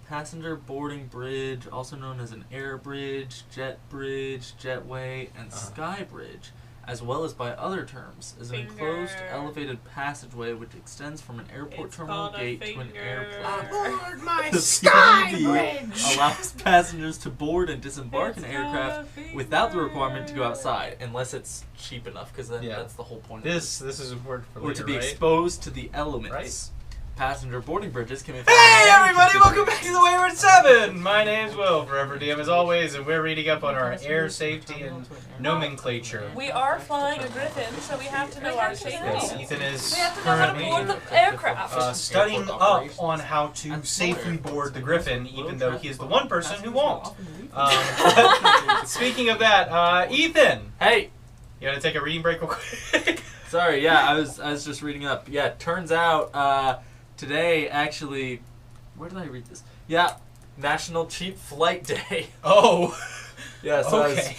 passenger boarding bridge, also known as an air bridge, jet bridge, jetway, and sky bridge, as well as by other terms, is an enclosed elevated passageway which extends from an airport terminal gate to an airport. Aboard my The sky PBB bridge! allows passengers to board and disembark an aircraft without the requirement to go outside, unless it's cheap enough, because then that's the whole point. This is important for later, or to be right? exposed to the elements. Right. Passenger boarding bridges can be found. Hey everybody, welcome back to the Wayward Seven! My name's Will, forever DM as always, and we're reading up on our air safety and nomenclature. We are flying a griffin, so we have to know our safety. Yes, Ethan is We have to know how to board currently the aircraft. studying up on how to safely board the Griffin, even though he is the one person who won't. Speaking of that, Ethan! Hey! You want to take a reading break real quick? Sorry, yeah, I was just reading up. Yeah, turns out, today, actually, where did I read this? Yeah, National Cheap Flight Day. Oh! Yeah, so okay.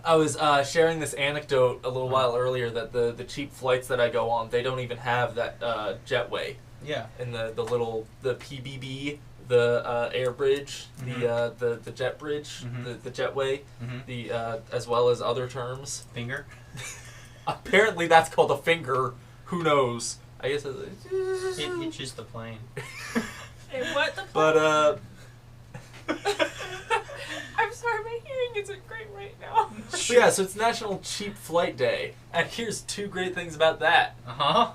I was sharing this anecdote a little while earlier that the cheap flights that I go on, they don't even have that jetway. Yeah. And the PBB, the air bridge, the jet bridge, the jetway, the as well as other terms. Finger? Apparently that's called a finger. Who knows? I guess It's just the plane. Hey, what the But I'm sorry, my hearing isn't great right now. yeah, so it's National Cheap Flight Day, and here's two great things about that.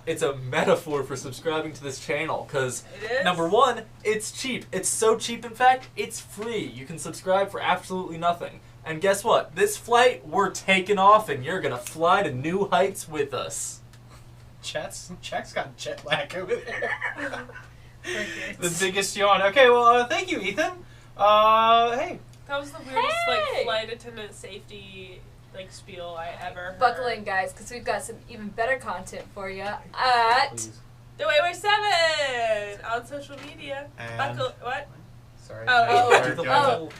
It's a metaphor for subscribing to this channel, because number one, it's cheap. It's so cheap, in fact, it's free. You can subscribe for absolutely nothing. And guess what? This flight, we're taking off, and you're gonna fly to new heights with us. Jack's got jet lag over there. The biggest yawn. Okay, well, thank you, Ethan. Hey. That was the weirdest flight attendant safety spiel I ever heard. Buckle in, guys, because we've got some even better content for you at the Wayward Seven on social media. And Buckle what? Sorry. Oh.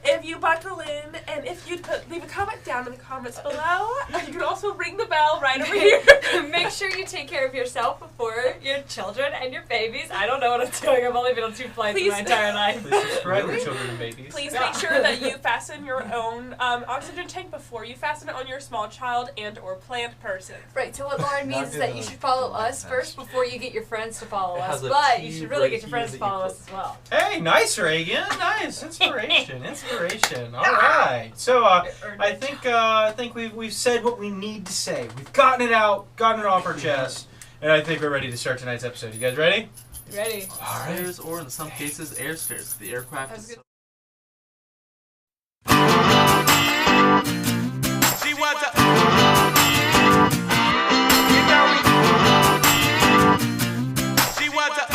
If you buckle in, and if you leave a comment down in the comments below, you can also ring the bell right over here. Make sure you take care of yourself before your children and your babies. I don't know what I'm doing. I've only been on 2 flights in my entire life. Please subscribe to children and babies. Please make sure that you fasten your own oxygen tank before you fasten it on your small child and or plant person. Right, so what Lauren means is that you should follow us first before you get your friends to follow us, but you should really get your friends to follow us as well. Hey, nice, Reagan. Nice. Inspiration. All right. So I think we've said what we need to say. We've gotten it out, gotten it off our chest, and I think we're ready to start tonight's episode. You guys ready? Ready. Stairs, or in some cases, airstairs. The aircraft is. She was a. You know me. She was a.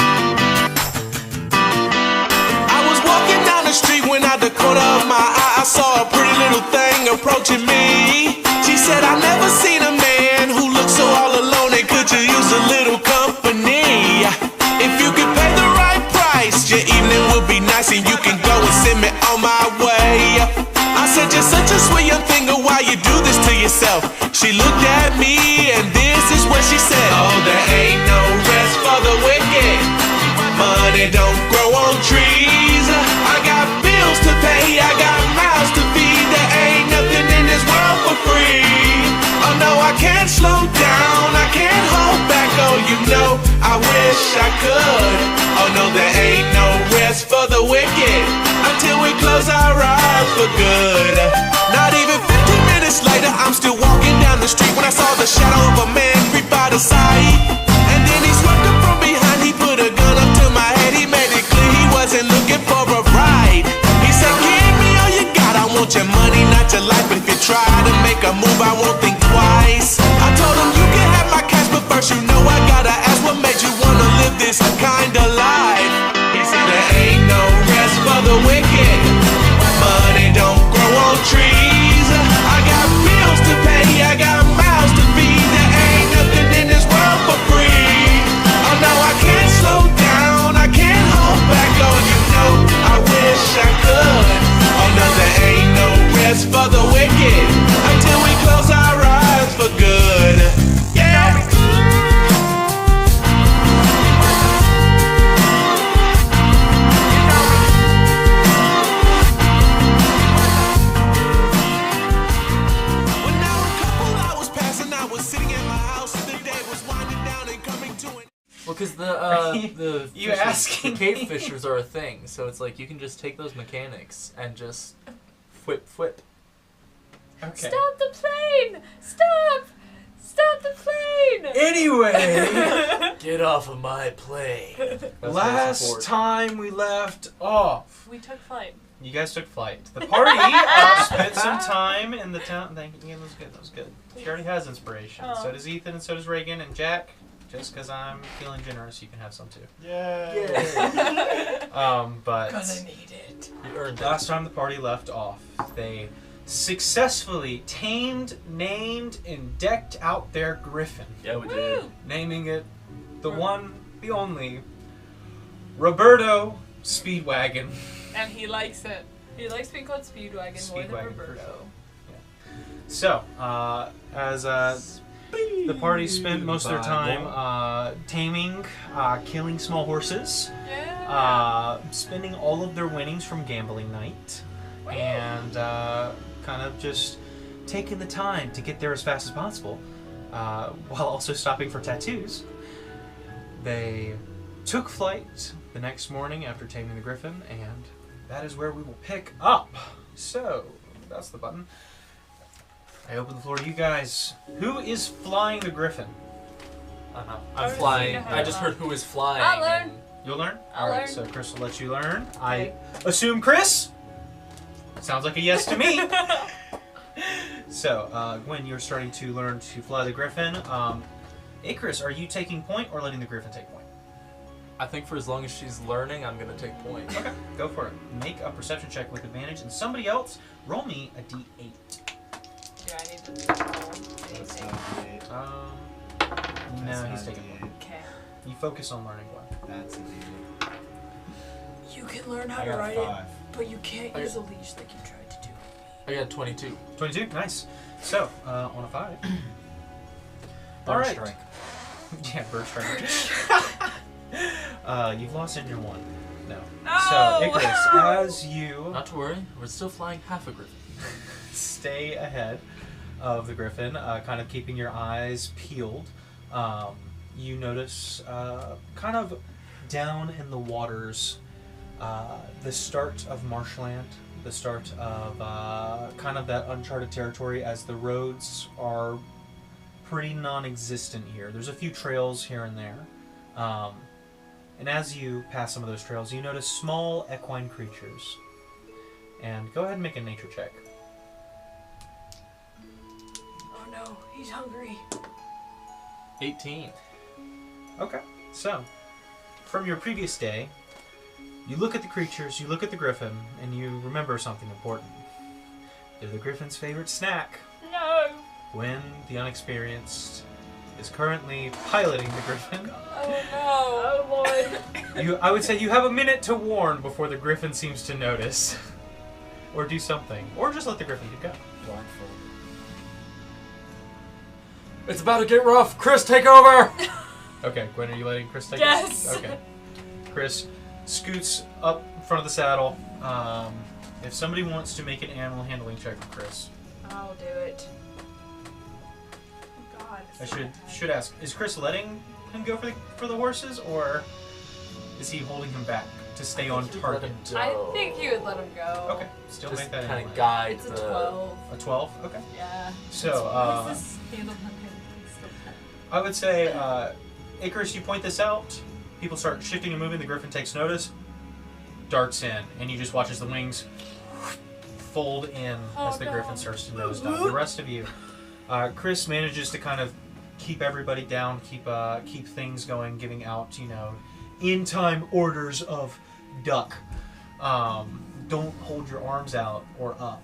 I was walking down the street when out the corner of my eye I saw a pretty little thing approaching me. She said, "I've never seen a man who looks so all alone, and could you use a little company? If you could pay the right price, your evening will be nice, and you can go and send me on my way." I said, "You're such a sweet young thing, why you do this to yourself?" She looked at me, and this is what she said: "Oh, there ain't no rest for the wicked. Money don't grow on trees. I got bills to pay, I got mouths to feed. There ain't nothing in this world for free. Oh no, I can't slow down, I can't hold back. Oh, you know, I wish I could. Oh no, there ain't no rest for the wicked until we close our eyes for good." Not even 15 minutes later, I'm still walking down the street when I saw the shadow of a man creep by the side. And then he swept up from behind, he put a gun up to my head. He made it clear he wasn't looking for a ride. He said, "Give me all you got, I want your money, not your life. If you try to make a move, I won't think twice." I told him, "You can have my cash, but first you know I gotta ask, what made you wanna live this kind of life?" He said, "There ain't no rest for the wicked. Money don't grow on trees. I got bills to pay, I got mouths to feed. There ain't nothing in this world for free. Oh no, I can't slow down, I can't hold back. Oh, you know, I wish I could. Oh no, there ain't no rest for the wicked until we close our the You fishers- asking the cave me? fishers are a thing, so it's like you can just take those mechanics and just whip. Okay. Stop the plane! Stop! Stop the plane! Anyway, Get off of my plane. That's last time we left off, We took flight. you guys took flight. The party spent some time in the town. Thank you. That was good. That was good. She already has inspiration. Oh. So does Ethan, and so does Reagan and Jack. Just because I'm feeling generous, you can have some too. Yay. But need it. You earned it. last time the party left off, they successfully tamed, named, and decked out their griffin, Yeah, we did. naming it the one, the only, Robirdo-Speedwagon. And he likes it. He likes being called Speedwagon more than Speedwagon, Roberto. So, as the party spent most of their time taming, killing small horses, Yeah. spending all of their winnings from gambling night, and kind of just taking the time to get there as fast as possible, while also stopping for tattoos. They took flight the next morning after taming the griffin, and that is where we will pick up. So, that's the button. I open the floor to you guys. Who is flying the griffin? I'm flying. I just heard who is flying. I'll learn. and- You'll learn? I'll Alright, learn. so Chris will let you learn. I Okay. assume Chris? Sounds like a yes to me. So, Gwen, you're starting to learn to fly the griffin. Hey, Chris, are you taking point or letting the griffin take point? I think for as long as she's learning, I'm gonna take point. Okay, go for it. Make a perception check with advantage, and somebody else, roll me a d8. Do I need to roll That's anything? not an 8. No, That's he's not taking an point. Okay. You focus on learning one. That's an You can learn 8. how I to got ride a it, 5. but you can't I use a leash like you tried to do. I got 22. 22, nice. So, on a 5. Bird Alright. strike. Yeah, bird strike. You've lost engine 1. No. No! So, Icarus, as you Not to worry, we're still flying half a griffin. stay ahead of the griffin, kind of keeping your eyes peeled, you notice kind of down in the waters the start of marshland, the start of kind of that uncharted territory, as the roads are pretty non-existent here. There's a few trails here and there. And as you pass some of those trails, you notice small equine creatures. And go ahead and make a nature check. Oh no, he's hungry. 18. Okay, so from your previous day, you look at the creatures, you look at the griffin, and you remember something important. They're the griffin's favorite snack. No! Gwen, the unexperienced, is currently piloting the griffin. Oh no! Oh Lord! I would say you have a minute to warn before the griffin seems to notice. Or do something. Or just let the griffin go. Blindfold. It's about to get rough. Chris, take over. Okay, Gwen, are you letting Chris take Yes. it? Okay. Chris scoots up in front of the saddle. If somebody wants to make an animal handling check with Chris, I'll do it. Oh God. I should ask: is Chris letting him go for the horses, or is he holding him back to stay on target? I think he would let him go. Okay, still Just make that kind anyway. of guide It's a the. 12. A 12. Okay. Yeah. So What's this handle on him? I would say, Icarus, you point this out. People start shifting and moving. The griffin takes notice, darts in, and you just watch as the wings fold in as the griffin starts to nose dive. The rest of you, Chris manages to kind of keep everybody down, keep things going, giving out, in time orders of duck. Don't hold your arms out or up.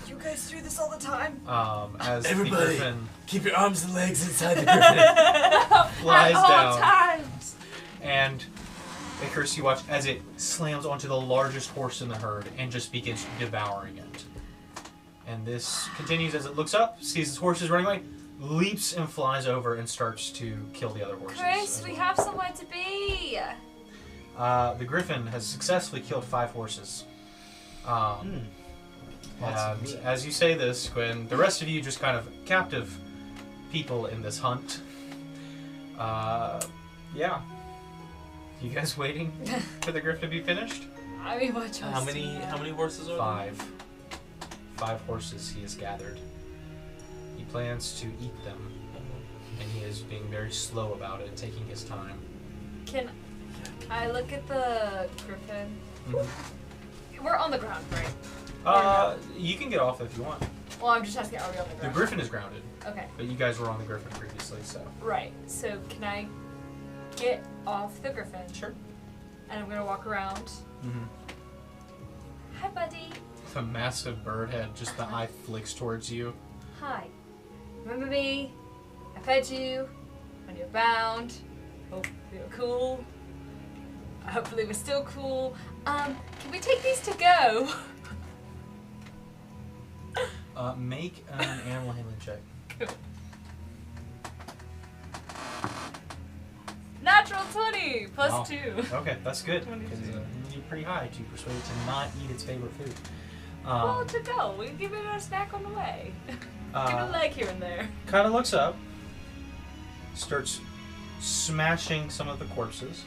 You guys do this all the time. As Everybody. the griffin Keep your arms and legs inside the griffin. flies At all down. times. And Icarus, you watch as it slams onto the largest horse in the herd and just begins devouring it. And this continues as it looks up, sees its horses running away, leaps and flies over and starts to kill the other horses. Chris, as we well. have somewhere to be. The griffin has successfully killed 5 horses. Lots of And meat. as you say this, Gwen, the rest of you just kind of captive people in this hunt. Yeah. You guys waiting for the griffin to be finished? I mean, what choice? How many horses are there? 5. 5 horses he has gathered. He plans to eat them, and he is being very slow about it, taking his time. Can I look at the griffin? Mm-hmm. We're on the ground, right? You can get off if you want. Well, I'm just asking, are we on the The ground? griffin is grounded, Okay. but you guys were on the griffin previously, so. Right. So can I get off the griffin? Sure. And I'm gonna walk around. Mm-hmm. Hi, buddy. The massive bird head, just the eye flicks towards you. Hi. Remember me? I fed you when you're bound. Hope we were cool. Hopefully we're still cool. Can we take these to go? Make an animal handling check. Cool. Natural 20 plus Wow. 2. Okay, that's good. 22. Because you need pretty high to persuade it to not eat its favorite food. Well, to go. We give it a snack on the way. Give it a leg here and there. Kind of looks up, starts smashing some of the corpses,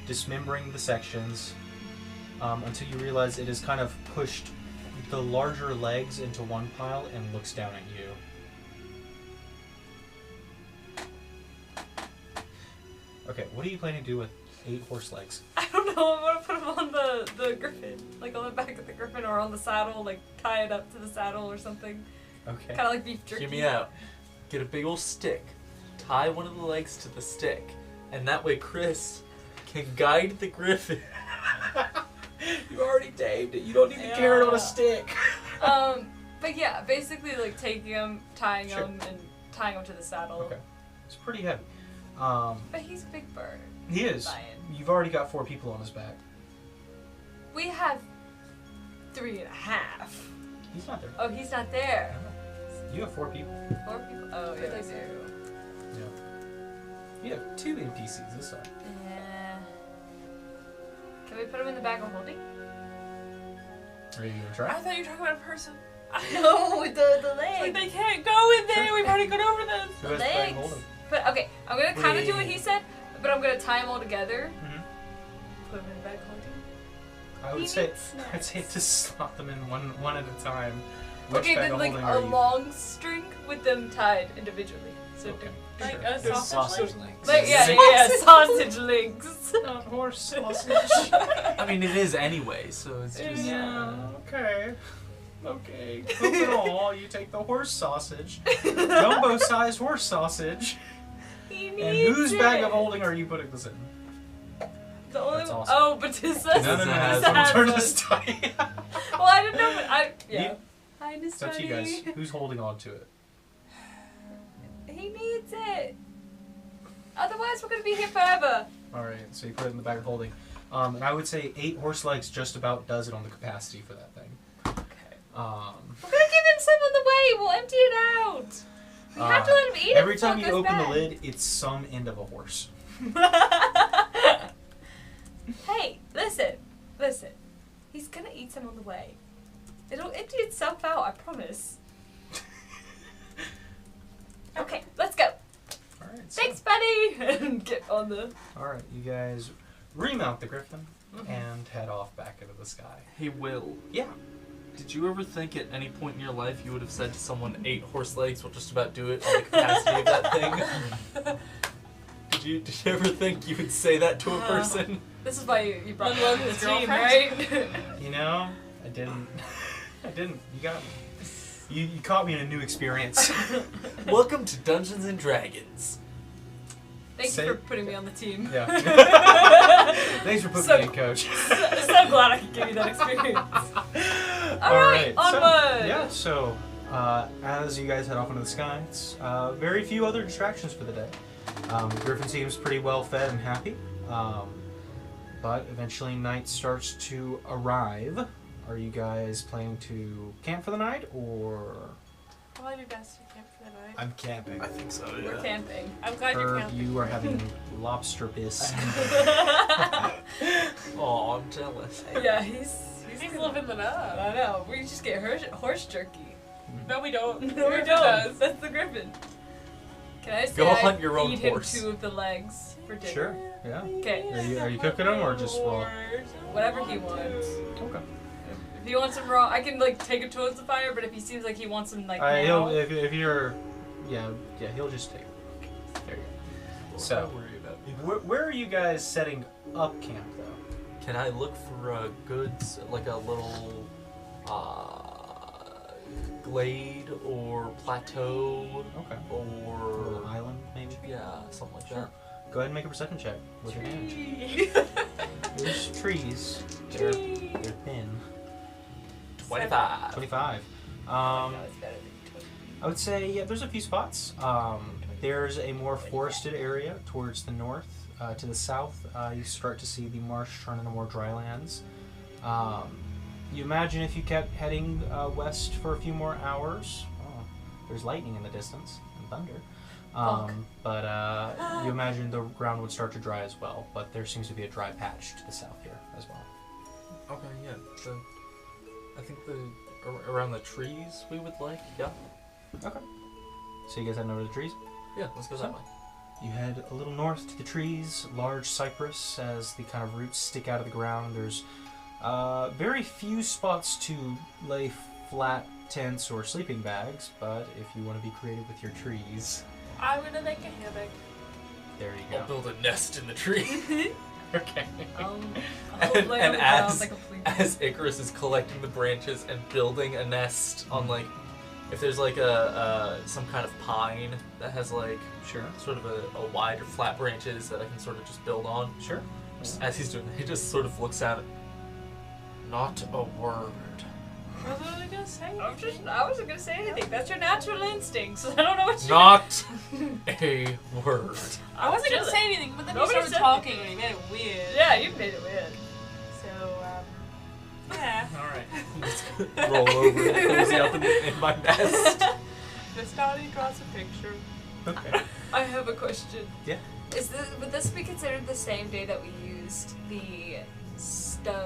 dismembering the sections, until you realize it has kind of pushed the larger legs into one pile and looks down at you. Okay, what are you planning to do with 8 horse legs? I don't know. I want to put them on the griffin, like on the back of the griffin, or on the saddle, like tie it up to the saddle or something. Okay. Kind of like beef jerky. Hear me out. Get a big old stick, tie one of the legs to the stick, and that way Chris can guide the griffin. You already tamed it. You don't need to carry it on a stick. But yeah, basically like taking them, tying Sure. them, and tying them to the saddle. Okay. It's pretty heavy. But he's a big bird. He is. Lion. You've already got 4 people on his back. We have 3.5. He's not there. Oh, he's not there. You have 4 people. 4 people. Oh, yeah, I do. Yeah. You have 2 NPCs this time. Yeah. Can we put him in the bag of holding? Are you gonna I try? thought you were talking about a person. No, with the It's like leg. they can't go in there. Sure. We've already gone over this. Who The has playing legs. Hold'em? But okay, I'm gonna kind of do what he said, but I'm gonna tie them all together. Mhm. Put them in the bag of holding. I would He say needs I'd say snacks. to slot them in one at a time. Which Okay, bag then of like holding a are you? long string with them tied individually. So Okay. Like Sure. a sausage Sausage leg. links. like yeah, sausage links. Not horse sausage. I mean, it is anyway, so it's just. Yeah. Okay. Okay. Cook it all. You take the horse sausage, jumbo-sized horse sausage. He And needs whose it. bag of holding are you putting this in? The only That's one. awesome. Oh, Batista. No. has Don't one. turn this study. Well, I didn't know, but I yeah. Hi, Miss It's up to you guys. Tony. Who's holding on to it? He needs it. Otherwise, we're gonna be here forever. All right. So you put it in the bag of holding. And I would say 8 horse legs just about does it on the capacity for that thing. Okay. Um, We're gonna give him some on the way. We'll empty it out. We have to let him eat it. Every before time it you goes open bad. the lid, it's some end of a horse. Hey, listen. He's gonna eat some on the way. It'll empty itself out, I promise. Okay, let's go. All right. So, Thanks, buddy. And get on the. all right. You guys remount the griffin and head off back into the sky. Hey, Will. Yeah. Did you ever think at any point in your life you would have said to someone 8 horse legs will just about do it on the capacity of that thing? Did you ever think you would say that to a person? This is why you brought me Let on alone the his team, girlfriend. right? You know, I didn't. You got me. You caught me in a new experience. Welcome to Dungeons and Dragons. Thank Say- you for putting me on the team. Yeah. Thanks for putting So- me in, Coach. So glad I could give you that experience. All right, onward. So as you guys head off into the sky, it's very few other distractions for the day. Griffin seems pretty well fed and happy, but eventually night starts to arrive. Are you guys planning to camp for the night, or I'll do best to camp for the night. I'm camping? I think so, yeah. We're camping. I'm glad you're Or camping. you are having lobster bis. Oh, I'm jealous. Yeah, he's He's gonna- living it up. I know. We just get horse jerky. No, we don't. No, we Griffin don't. does. That's the griffin. Can I say Go I hunt your own feed him horse. 2 of the legs for dinner? Sure. Yeah. Okay. Are you cooking them or just raw? Whatever he wants. Okay. If he wants them raw, I can like take it towards the fire. But if he seems like he wants them like He'll now, if you're he'll just take it. There you go. So where are you guys setting up camp though? Can I look for a goods like a little glade or plateau Okay. or Island maybe. yeah, something like Sure. that. Go ahead and make a perception check with advantage. There's trees. They're thin. 25. 25. I would say there's a few spots. There's a more forested area towards the north. To the south, you start to see the marsh turn into more dry lands. You imagine if you kept heading west for a few more hours, there's lightning in the distance and thunder. But you imagine the ground would start to dry as well. But there seems to be a dry patch to the south here as well. Okay, yeah. So I think around the trees we would like, yeah. Okay. So you guys heading over to the trees? Yeah, let's go that way. You head a little north to the trees, large cypress as the kind of roots stick out of the ground. There's very few spots to lay flat tents or sleeping bags, but if you want to be creative with your trees, I'm gonna make a hammock. there you I'll go. build a nest in the tree. Okay. I'll And lay on the ground like a flea. as Icarus is collecting the branches and building a nest on like, if there's like some kind of pine that has like Sure. sort of a wider flat branches that I can sort of just build on. Sure. Just as he's doing that, he just sort of looks at it. Not a word. I was literally gonna say. I wasn't gonna say anything. That's your natural instincts. I don't know what you. Not a word. I wasn't gonna Chilling. say anything, but then Nobody you started said talking and you made it weird. Yeah, you made it weird. So, yeah. Alright. Roll over and cozy up in my nest. Vistani draws a picture. Okay. I have a question. Yeah. Would this be considered the same day that we used the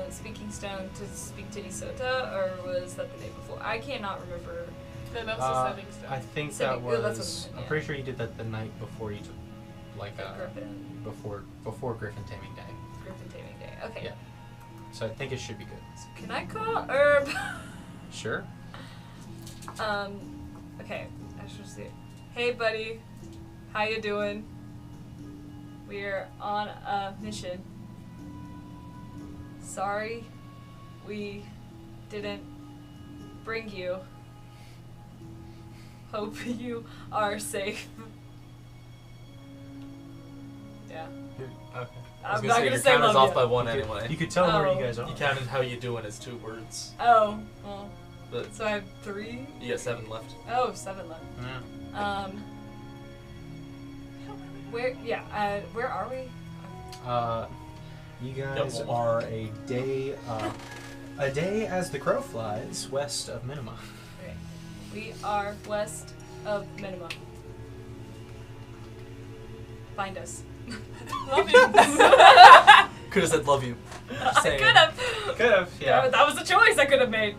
speaking stone to speak to Isota, or was that the day before? I cannot remember. Then that's the setting stone. I think Setting- that that's was. what- I'm yeah. pretty sure you did that the night before you took, like, The Griffin. before Griffin Taming Day. Griffin Taming Day. Okay. Yeah. So I think it should be good. So can I call Herb? Sure. Okay. I should see. Hey, buddy. How you doing? We're on a mission. Sorry, we didn't bring you. Hope you are safe. Yeah. Okay. I I'm was not say gonna your say counter's love off ya. by one You could- anyway. You could tell them where Oh. you guys are. You counted how you doing as 2 words. Oh, well. But So I have 3? you got 7 left. Oh, 7 left. Yeah. Where are we? You guys are a day as the crow flies west of Minima. Okay. We are west of Minima. Find us. Love you. Could have said love you. Just I saying. could have. Could have, yeah. That was a choice I could have made.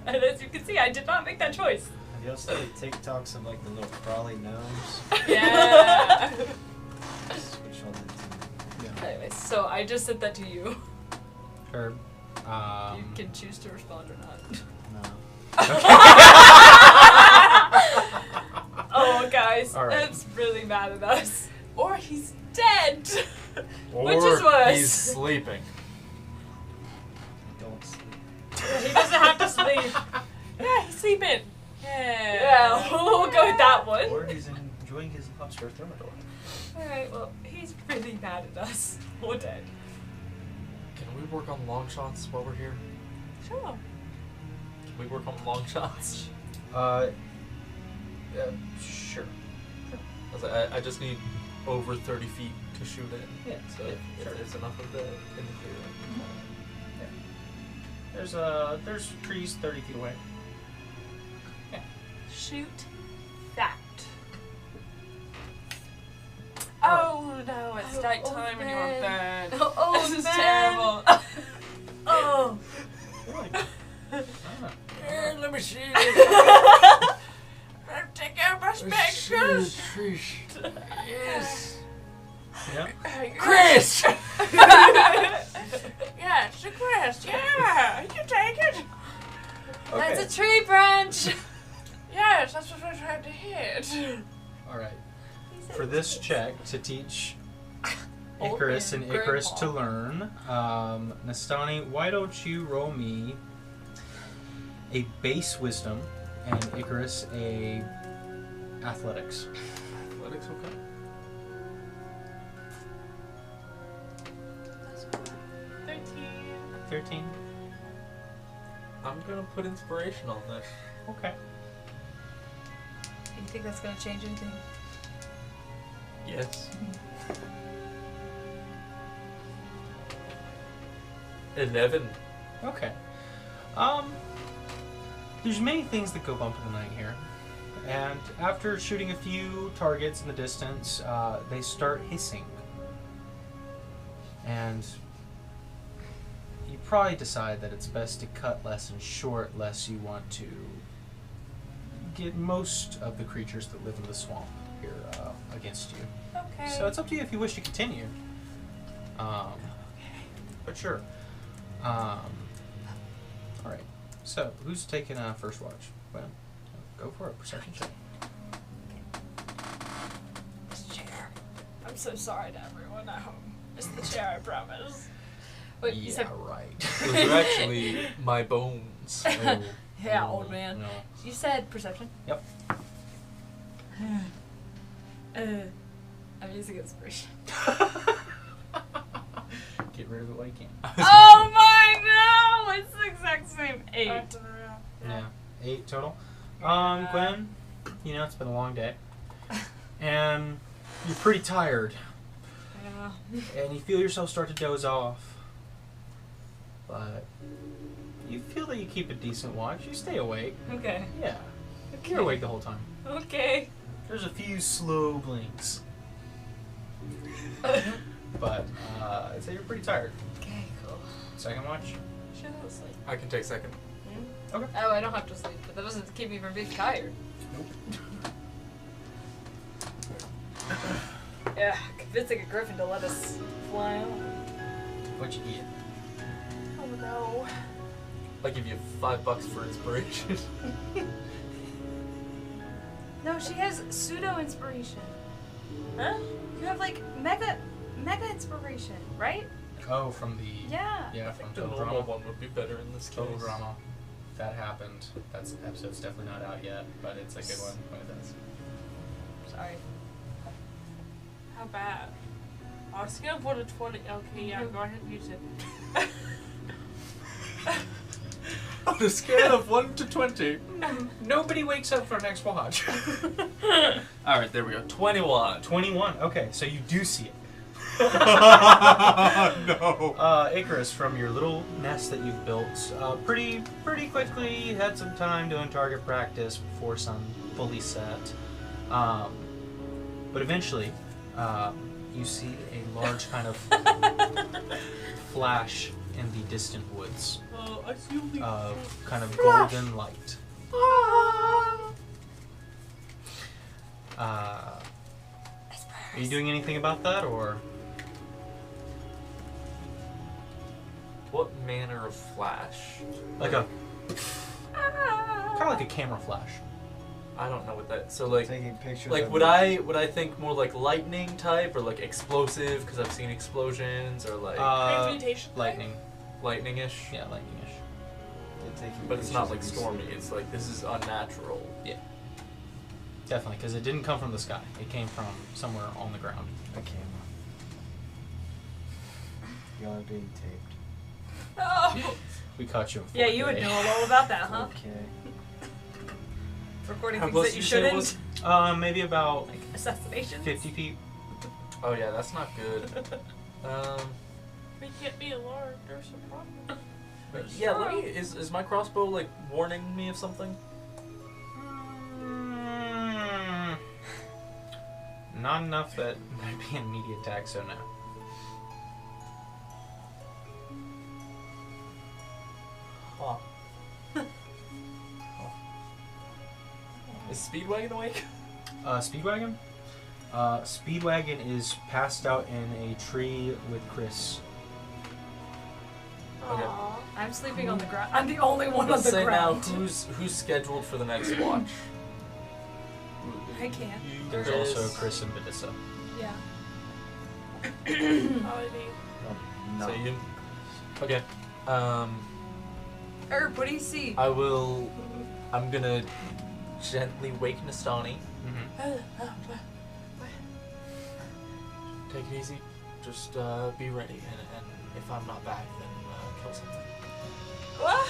And as you can see, I did not make that choice. Have y'all seen TikToks of like the little crawly gnomes? Yeah. Switch on that to Anyways, so I just said that to you. Herb. You can choose to respond or not. no. Oh, guys, All right. Eb's really mad at us. Or he's dead. Or Which is worse. he's sleeping. Don't sleep. He doesn't have to sleep. Yeah, he's sleeping. Yeah, we'll go with that one. Or he's enjoying his lobster thermidor. Alright, well, he's really mad at us. We're dead. Can we work on long shots while we're here? Sure. Can we work on long shots? Sure. I just need over 30 feet to shoot in. Yeah, So yeah, if sure. there's enough of the in the clear. There's trees 30 feet away. Shoot that. Oh no, it's Oh, nighttime and you are man. bad. Oh, This is man. terrible. Oh! Let me see. Take out my spectacles. Yes. Yeah. Crest! Yeah, it's a crest. Yeah, you can take it. Okay. That's a tree branch. Yes, that's what we're trying to hit. All right. For this check to teach Old Icarus man and Icarus grandpa. to learn, Nastani, why don't you roll me a base wisdom and Icarus a athletics. Athletics, okay. 13. I'm gonna put inspiration on this. Okay. You think that's gonna change anything? Yes. 11. Okay. There's many things that go bump in the night here. And after shooting a few targets in the distance, they start hissing. And you probably decide that it's best to cut lessons short, lest you want to get most of the creatures that live in the swamp here against you. Okay. So it's up to you if you wish to continue. But sure. Alright. So, who's taking first watch? Well, go for it. Perception check. This chair. I'm so sorry to everyone at home. It's the chair, I promise. Wait, you said right. Those are actually my bones. Oh, yeah, no, old man. No. You said perception. Yep. I'm using inspiration. Get rid of it while you can. Oh my no! It's the exact same 8. Yeah. 8 total. Gwen, you know, it's been a long day. And you're pretty tired. Yeah. And you feel yourself start to doze off. But you feel that you keep a decent watch. You stay awake. Okay. Yeah. You're awake the whole time. Okay. There's a few slow blinks. But I'd say you're pretty tired. Okay, cool. Second watch? Should I sleep? I can take second. Okay. Oh, I don't have to sleep, but that doesn't keep me from being tired. Yeah, convincing a griffin to let us fly on. What you eat? Oh no. I give you $5 for inspiration. No, she has pseudo inspiration. Huh? You have like mega inspiration, right? Oh, from the... Yeah. Yeah, from The Total normal Drama. one would be better in this case. Total Drama. That happened. That episode's definitely not out yet, but it's a good one when it does. Sorry. How bad? I was gonna put a 20. Okay, yeah, go ahead and use it. On a scale of 1 to 20. Nobody wakes up for next watch. Alright, there we go. 21. 21. Okay, so you do see it. No. Icarus, from your little nest that you've built, pretty quickly, you had some time doing target practice before sun fully set. But eventually, you see a large kind of flash in the distant woods I see only of kind of golden light. Are you doing anything about that, or? What manner of flash? Like a kind of like a camera flash. I don't know what that. So like, Taking pictures. like of would it. I think more like lightning type or like explosive because I've seen explosions or like transmutation. Lightning. lightning-ish. Yeah, lightning-ish. They're taking But it's not like pictures of stormy. these- It's like this is unnatural. Yeah. Definitely, because it didn't come from the sky. It came from somewhere on the ground. a camera. Y'all are being taped. Oh. We caught you in 4K. Yeah, you would know all about that, huh? Okay. Recording How things close that you did you say it shouldn't. was? Maybe about Like assassinations. 50 feet. Oh yeah, that's not good. We can't be alarmed. There's a problem. But yeah. Let me. Is my crossbow like warning me of something? Not enough that might be an immediate attack, so no. Huh. Is Speedwagon awake? Speedwagon? Speedwagon is passed out in a tree with Chris. Okay. Aw. I'm sleeping on the ground. I'm the only one Let's on the say ground. now, who's scheduled for the next watch? I can't. There's also Chris and Vanessa. Yeah. Probably me. No. So you. Okay. Herb, what do you see? I'm gonna gently wake Nastani. Take it easy. Just be ready, and if I'm not back, then kill something. What?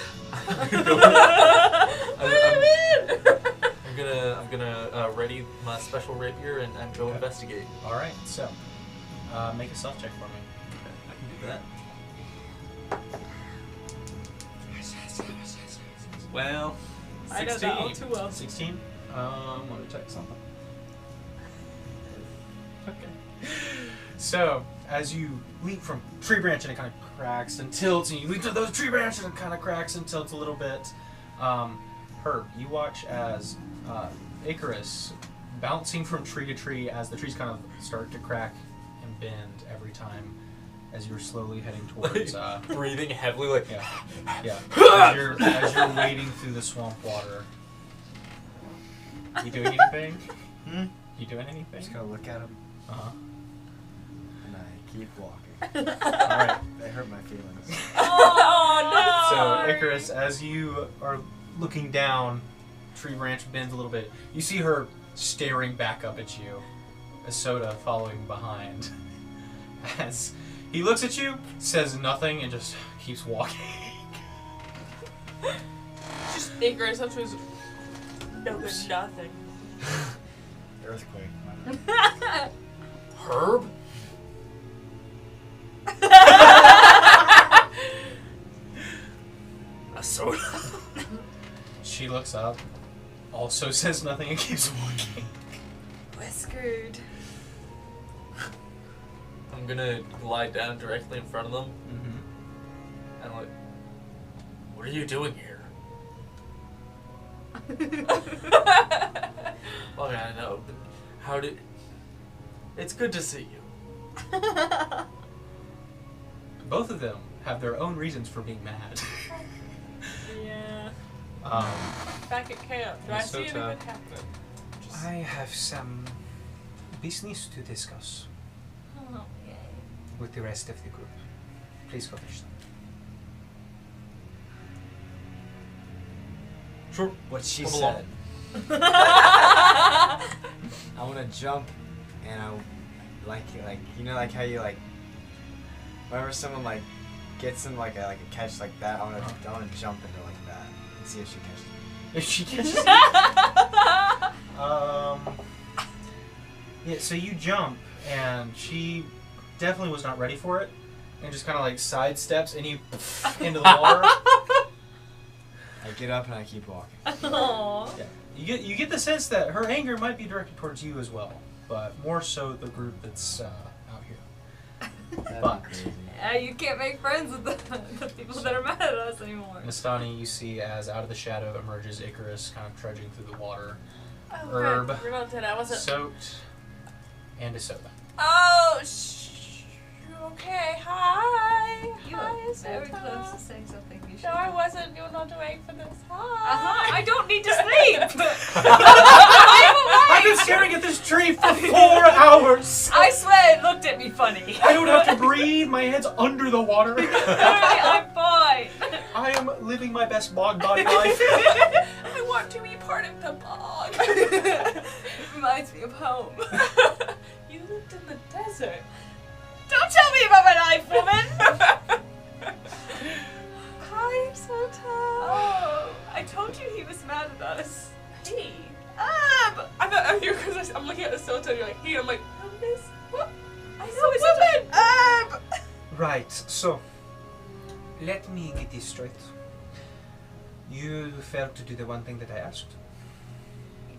I'm gonna ready my special rapier and go investigate. All right, so make a stealth check for me. Okay, I can do that. Well, I know that all 16. too well. 16. Let me check something. Okay. So as you leap from tree branch and it kind of cracks and tilts, and you leap to those tree branches and it kind of cracks and tilts a little bit. Herb, you watch as Icarus bouncing from tree to tree as the trees kind of start to crack and bend every time as you're slowly heading towards. Breathing heavily, like Yeah. As you're wading through the swamp water. You doing anything? You doing anything? Just gonna look at him Uh-huh. and I keep walking. Alright. They hurt my feelings. Oh no! So, Icarus, as you are looking down, tree branch bends a little bit. You see her staring back up at you, Asoda following behind. As he looks at you, says nothing, and just keeps walking. Just Icarus, I'm just nothing. Earthquake. Herb. A soda. She looks up, also says nothing, and keeps walking. Whiskered. I'm gonna glide down directly in front of them and like, what are you doing here? Well, I know, but how did? It's good to see you. Both of them have their own reasons for being mad. Yeah. um, Back at camp, do I see anything Minnesota. happening? I have some business to discuss Oh, yay. with the rest of the group. Please go first. Sure. What she Come along. said. I want to jump, and I like you know like how you like whenever someone like gets in like a catch like that. I want to jump into like that and see if she catches me. If she catches yeah, so you jump, and she definitely was not ready for it, and just kind of like sidesteps, and you into the water. I get up and I keep walking. Aww. Yeah. You get the sense that her anger might be directed towards you as well, but more so the group that's out here. That'd But- be crazy. You can't make friends with the people that are mad at us anymore. Nastani, you see as out of the shadow emerges Icarus, kind of trudging through the water, Oh, Herb. good. You're not dead. I wasn't. soaked, and Isoda. Oh, okay. Hi. You Hi, were very Santa. close to saying something you should. No, I wasn't. You're not awake for this. Hi. I don't need to sleep. I've been staring at this tree for 4 hours! I swear it looked at me funny. I don't have to breathe, my head's under the water. I'm fine. I am living my best bog body life. I want to be part of the bog. It reminds me of home. You lived in the desert. Don't tell me about my life, woman. Hi, Santa. Oh, I told you he was mad at us. Hey. I'm looking at the Santa and you're like, hey, I'm like, this? What? I know it's a woman. Right, so let me get this straight. You failed to do the one thing that I asked,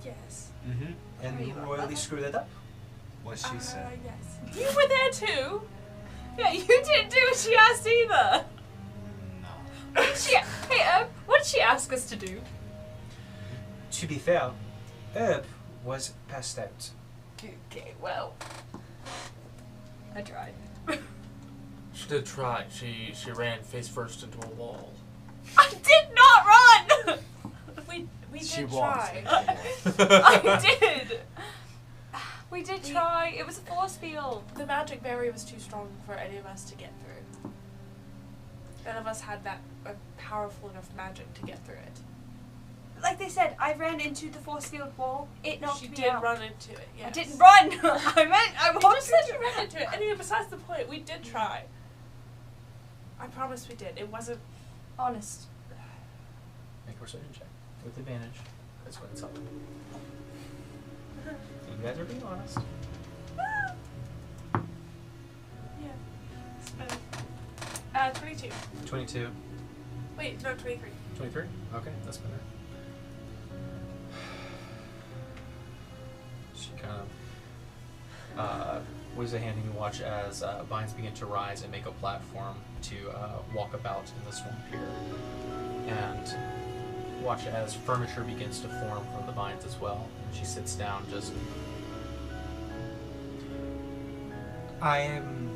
Yes. Mm-hmm. and you royally screwed it up. What she said. Yes. You were there too. Yeah, you didn't do what she asked either. No. What did she ask us to do? To be fair, Herb was passed out. Okay, well, I tried. She did try. She ran face first into a wall. I did not run! We She did walked. try. I did! We did try. It was a force field. The magic barrier was too strong for any of us to get through. None of us had that powerful enough magic to get through it. Like they said, I ran into the force field wall. It knocked She me did out. run into it, yes. I didn't run! I meant I You walked just said into you ran into it. Anyway, besides the point, we did try. I promise we did. It wasn't... Honest. Make a persuasion check with advantage. That's when it's up. You guys are being honest. Yeah. It's better. 22. 22. Wait, no, 23. 23? Okay, that's better. She kind of waves a hand and you watch as vines begin to rise and make a platform to walk about in the swamp here. And watch as furniture begins to form from the vines as well. And she sits down just... I am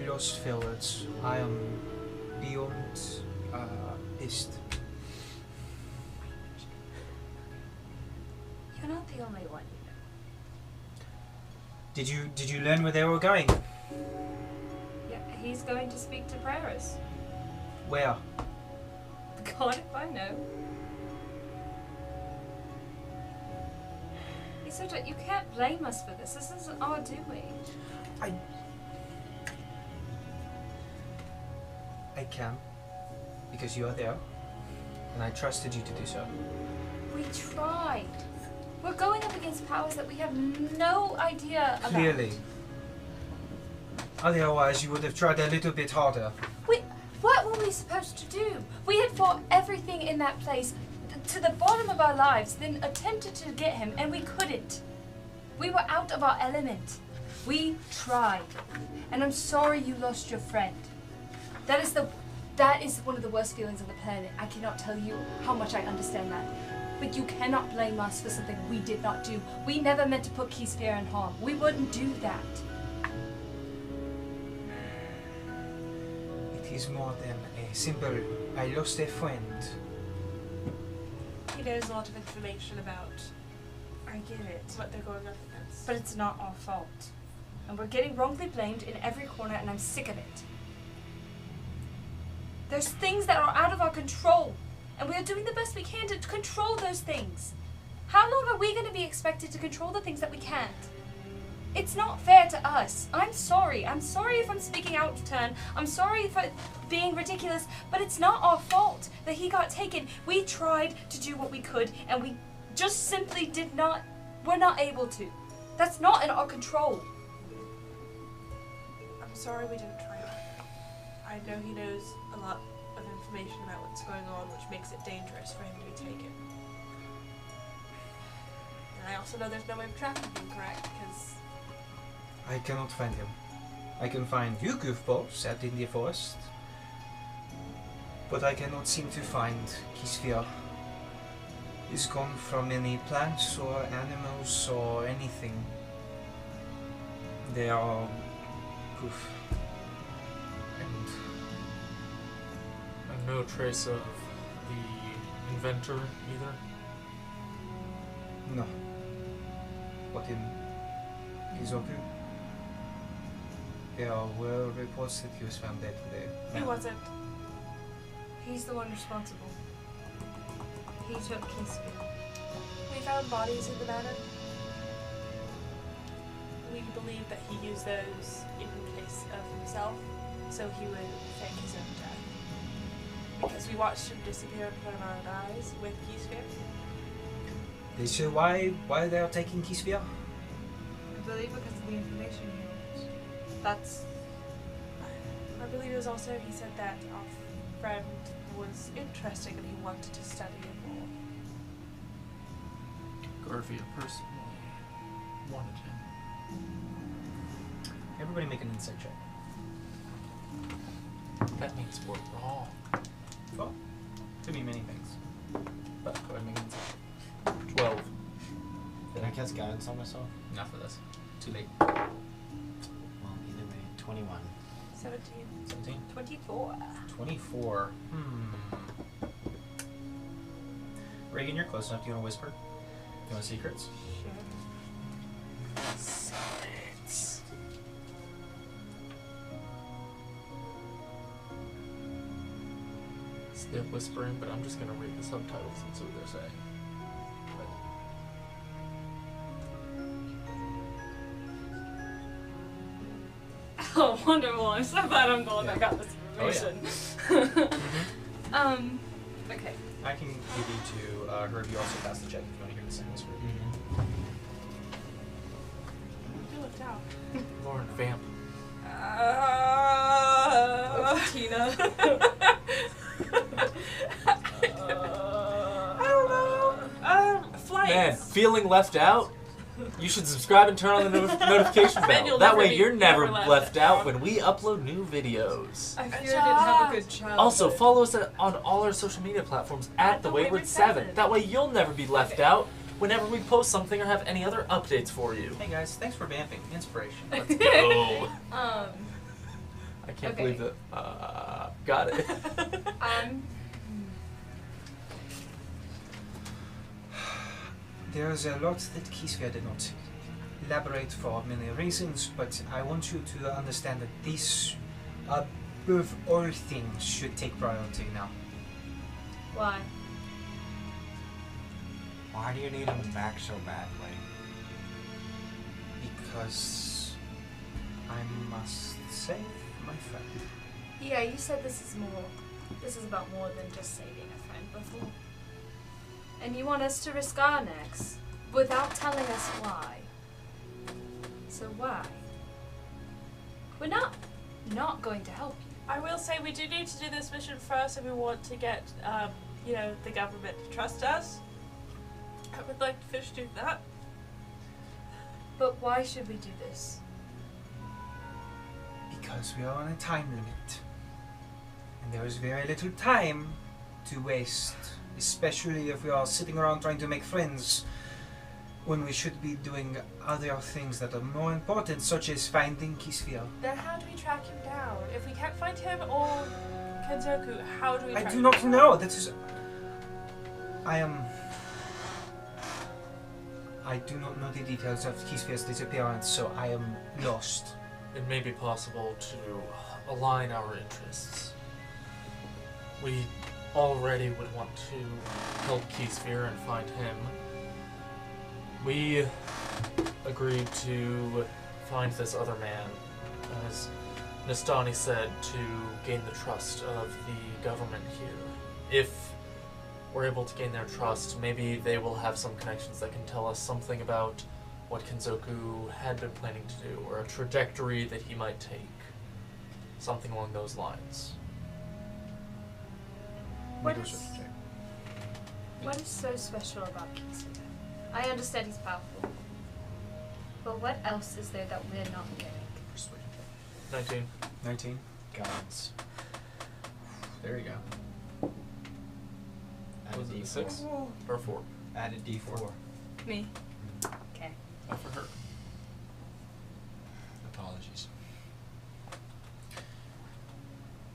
lost village. I am beyond east. You're not the only one, you know. Did you learn where they were going? Yeah, he's going to speak to prayers. Where? God, if I know. Isoda, you can't blame us for this. This isn't our doing. I can, because you are there, and I trusted you to do so. We tried. We're going up against powers that we have no idea about. Clearly. Otherwise, you would have tried a little bit harder. What were we supposed to do? We had fought everything in that place to the bottom of our lives, then attempted to get him, and we couldn't. We were out of our element. We tried. And I'm sorry you lost your friend. That is one of the worst feelings on the planet. I cannot tell you how much I understand that. But you cannot blame us for something we did not do. We never meant to put Keyspear in harm. We wouldn't do that. It is more than a simple, I lost a friend. He knows a lot of information about I get it. what they're going up against. But it's not our fault. And we're getting wrongly blamed in every corner, and I'm sick of it. There's things that are out of our control, and we are doing the best we can to control those things. How long are we going to be expected to control the things that we can't? It's not fair to us. I'm sorry. I'm sorry if I'm speaking out of turn. I'm sorry for being ridiculous, but it's not our fault that he got taken. We tried to do what we could, and we just simply we're not able to. That's not in our control. I'm sorry we didn't try that. I know he knows a lot of information about what's going on, which makes it dangerous for him to be taken. And I also know there's no way of tracking him, correct? Because I cannot find him. I can find you goofballs out in the forest, but I cannot seem to find Keyspear. He's gone from any plants or animals or anything. They are poof. And no trace of the inventor either? No. But in Izoku, there were reports that he was found dead today. he wasn't. He's the one responsible. He took Keyspear. We found bodies in the manor. We believe that he used those in place of himself, so he would fake his own death. Because we watched him disappear in front of our own eyes with Keyspear. They say why they are taking Keyspear? I believe because of the information he knows. That's... I believe it was also, he said that our friend was interesting and he wanted to study it more. Garvia personally wanted him. Everybody make an insight check. That means we're wrong. Well, could be many things. But go ahead and make an insight. 12. Then I cast guidance on myself? Not for this. Too late. Well, either way, 21. 17. 17. 24. 24. Reagan, you're close enough. Do you want to whisper? Do you want secrets? Secrets. They're whispering, but I'm just gonna read the subtitles and see what they're saying. Oh, wonderful. I'm so glad I'm the one that got this information. Okay. I can give you to Herb. You also pass the check if you want to hear the same whisper. You looked out. Lauren, vamp. Tina. I don't know. Flights. Man, feeling left out? You should subscribe and turn on the notification Then bell. you'll That never way be- you're never never left out out. when we upload new videos. I fear I didn't have a good childhood. Also, follow us on all our social media platforms at the Wayward Seven. That way you'll never be left out whenever we post something or have any other updates for you. Hey guys, thanks for vamping. Inspiration. Let's go. Um, I can't Okay. believe that. Got it. There's a lot that Kisvia did not elaborate for many reasons, but I want you to understand that this, above all things, should take priority now. why? Why do you need him back so badly? Because I must save my friend. Yeah, you said this is about more than just saving a friend before. And you want us to risk our necks without telling us why. So why? We're not going to help you. I will say we do need to do this mission first if we want to get, the government to trust us. I would like to finish doing that. But why should we do this? Because we are on a time limit. And there is very little time to waste, especially if we are sitting around trying to make friends when we should be doing other things that are more important, such as finding Kisvia. Then how do we track him down? If we can't find him or Kenzoku, how do we I track do him not down? know. I do not know the details of Kisvia's disappearance, so I am lost. It may be possible to align our interests. We already would want to help Keysfear and find him. We agreed to find this other man, as Nastani said, to gain the trust of the government here. If we're able to gain their trust, maybe they will have some connections that can tell us something about what Kenzoku had been planning to do, or a trajectory that he might take. Something along those lines. What is so special about Kisvia? I understand he's powerful. But what else is there that we're not getting? 19. 19. Guns. There you go. Add Was a it D4. 6 or 4? Add a D4. Me. Okay. For her. Apologies.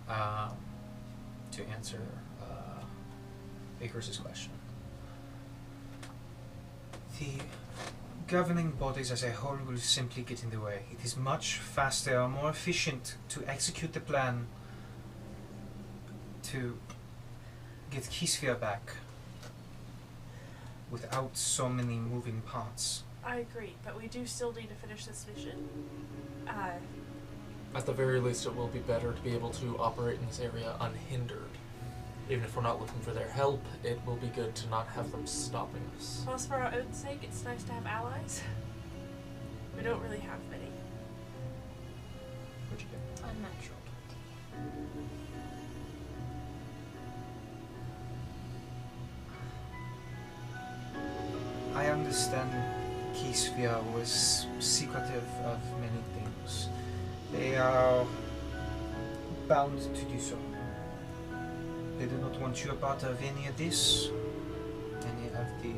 To answer Icarus's question. The governing bodies as a whole will simply get in the way. It is much faster and more efficient to execute the plan to get Kisvia back without so many moving parts. I agree, but we do still need to finish this mission. At the very least, it will be better to be able to operate in this area unhindered. Even if we're not looking for their help, it will be good to not have them stopping us. Plus, for our own sake, it's nice to have allies. We don't really have many. What'd you get? Unnatural 20. I understand Kisvia was secretive of many things. They are bound to do so. They do not want you a part of any of this, any of the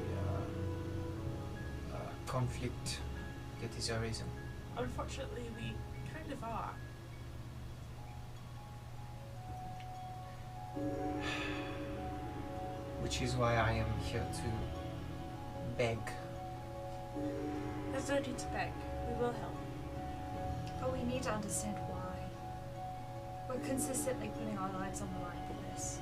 conflict. That is a reason. Unfortunately, we kind of are. Which is why I am here to beg. There's no need to beg. We will help. But we need to understand why. We're consistently putting our lives on the line for this.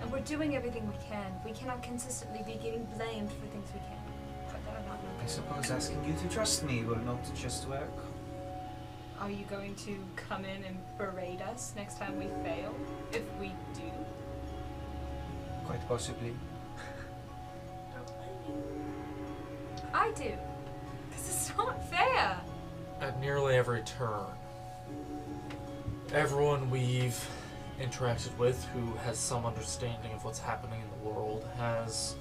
And we're doing everything we can. We cannot consistently be getting blamed for things we can't. But that are not I known. suppose asking you to trust me will not just work. Are you going to come in and berate us next time we fail? If we do? Quite possibly. Don't blame you. I do. Because it's not fair. At nearly every turn, everyone we've interacted with who has some understanding of what's happening in the world has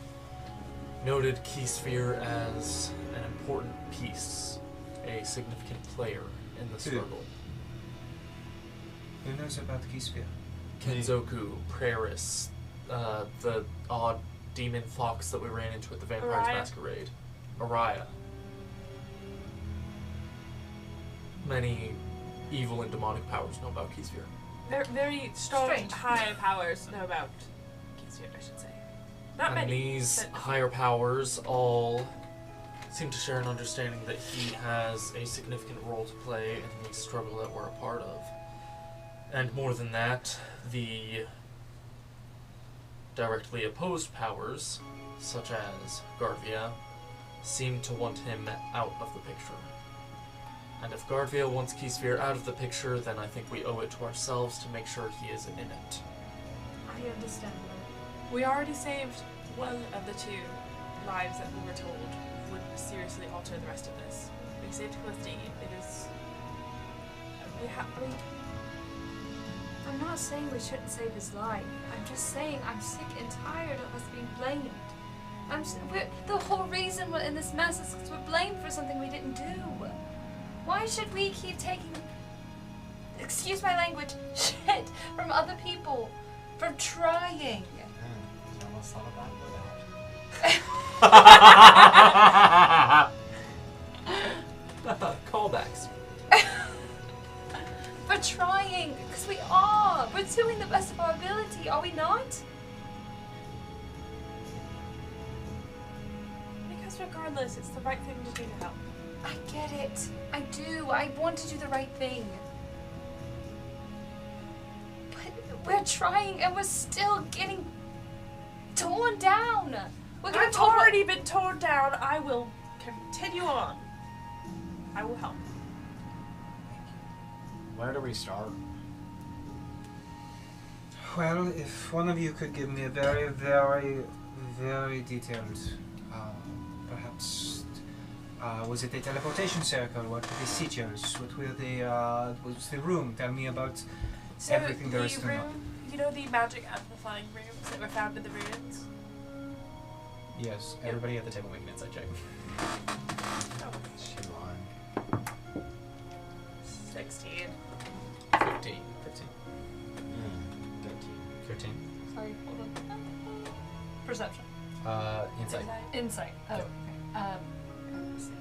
noted Keysphere as an important piece, a significant player in the struggle. Who knows about Keysphere? Kenzoku, Praris, the odd demon fox that we ran into at the Vampire's Araya. Masquerade, Araya. Many evil and demonic powers know about Keysphere. Very strong, Strange. high powers know about Keysphere, I should say. Not And many. these but higher powers all seem to share an understanding that he has a significant role to play in the struggle that we're a part of. And more than that, the directly opposed powers, such as Garvia, seem to want him out of the picture. And if Garvia wants Keysphere out of the picture, then I think we owe it to ourselves to make sure he is in it. I understand that. we already saved one of the two lives that we were told would seriously alter the rest of this. We saved Felicity. It is. I'm not saying we shouldn't save his life. I'm just saying I'm sick and tired of us being blamed. The whole reason we're in this mess is because we're blamed for something we didn't do. Why should we keep taking, excuse my language, shit from other people for trying? I almost thought about that. Callbacks. For trying, because we are. We're doing the best of our ability, are we not? Because regardless, it's the right thing to do to help. I get it. I do. I want to do the right thing. But we're trying and we're still getting torn down. We're getting I've already been torn down. I will continue on. I will help. Where do we start? Well, if one of you could give me a very, very, very detailed, perhaps, was it a teleportation circle? What were the sigils? What were the, what was the room? Tell me about everything there is to know. room, you know the magic amplifying rooms that were found in the ruins? Yes, everybody at the table make an insight check. Oh, She lying. 16. 15. 13. 13. Sorry, hold on. Perception. Insight. Insight. Oh, Yep. okay. Let's see.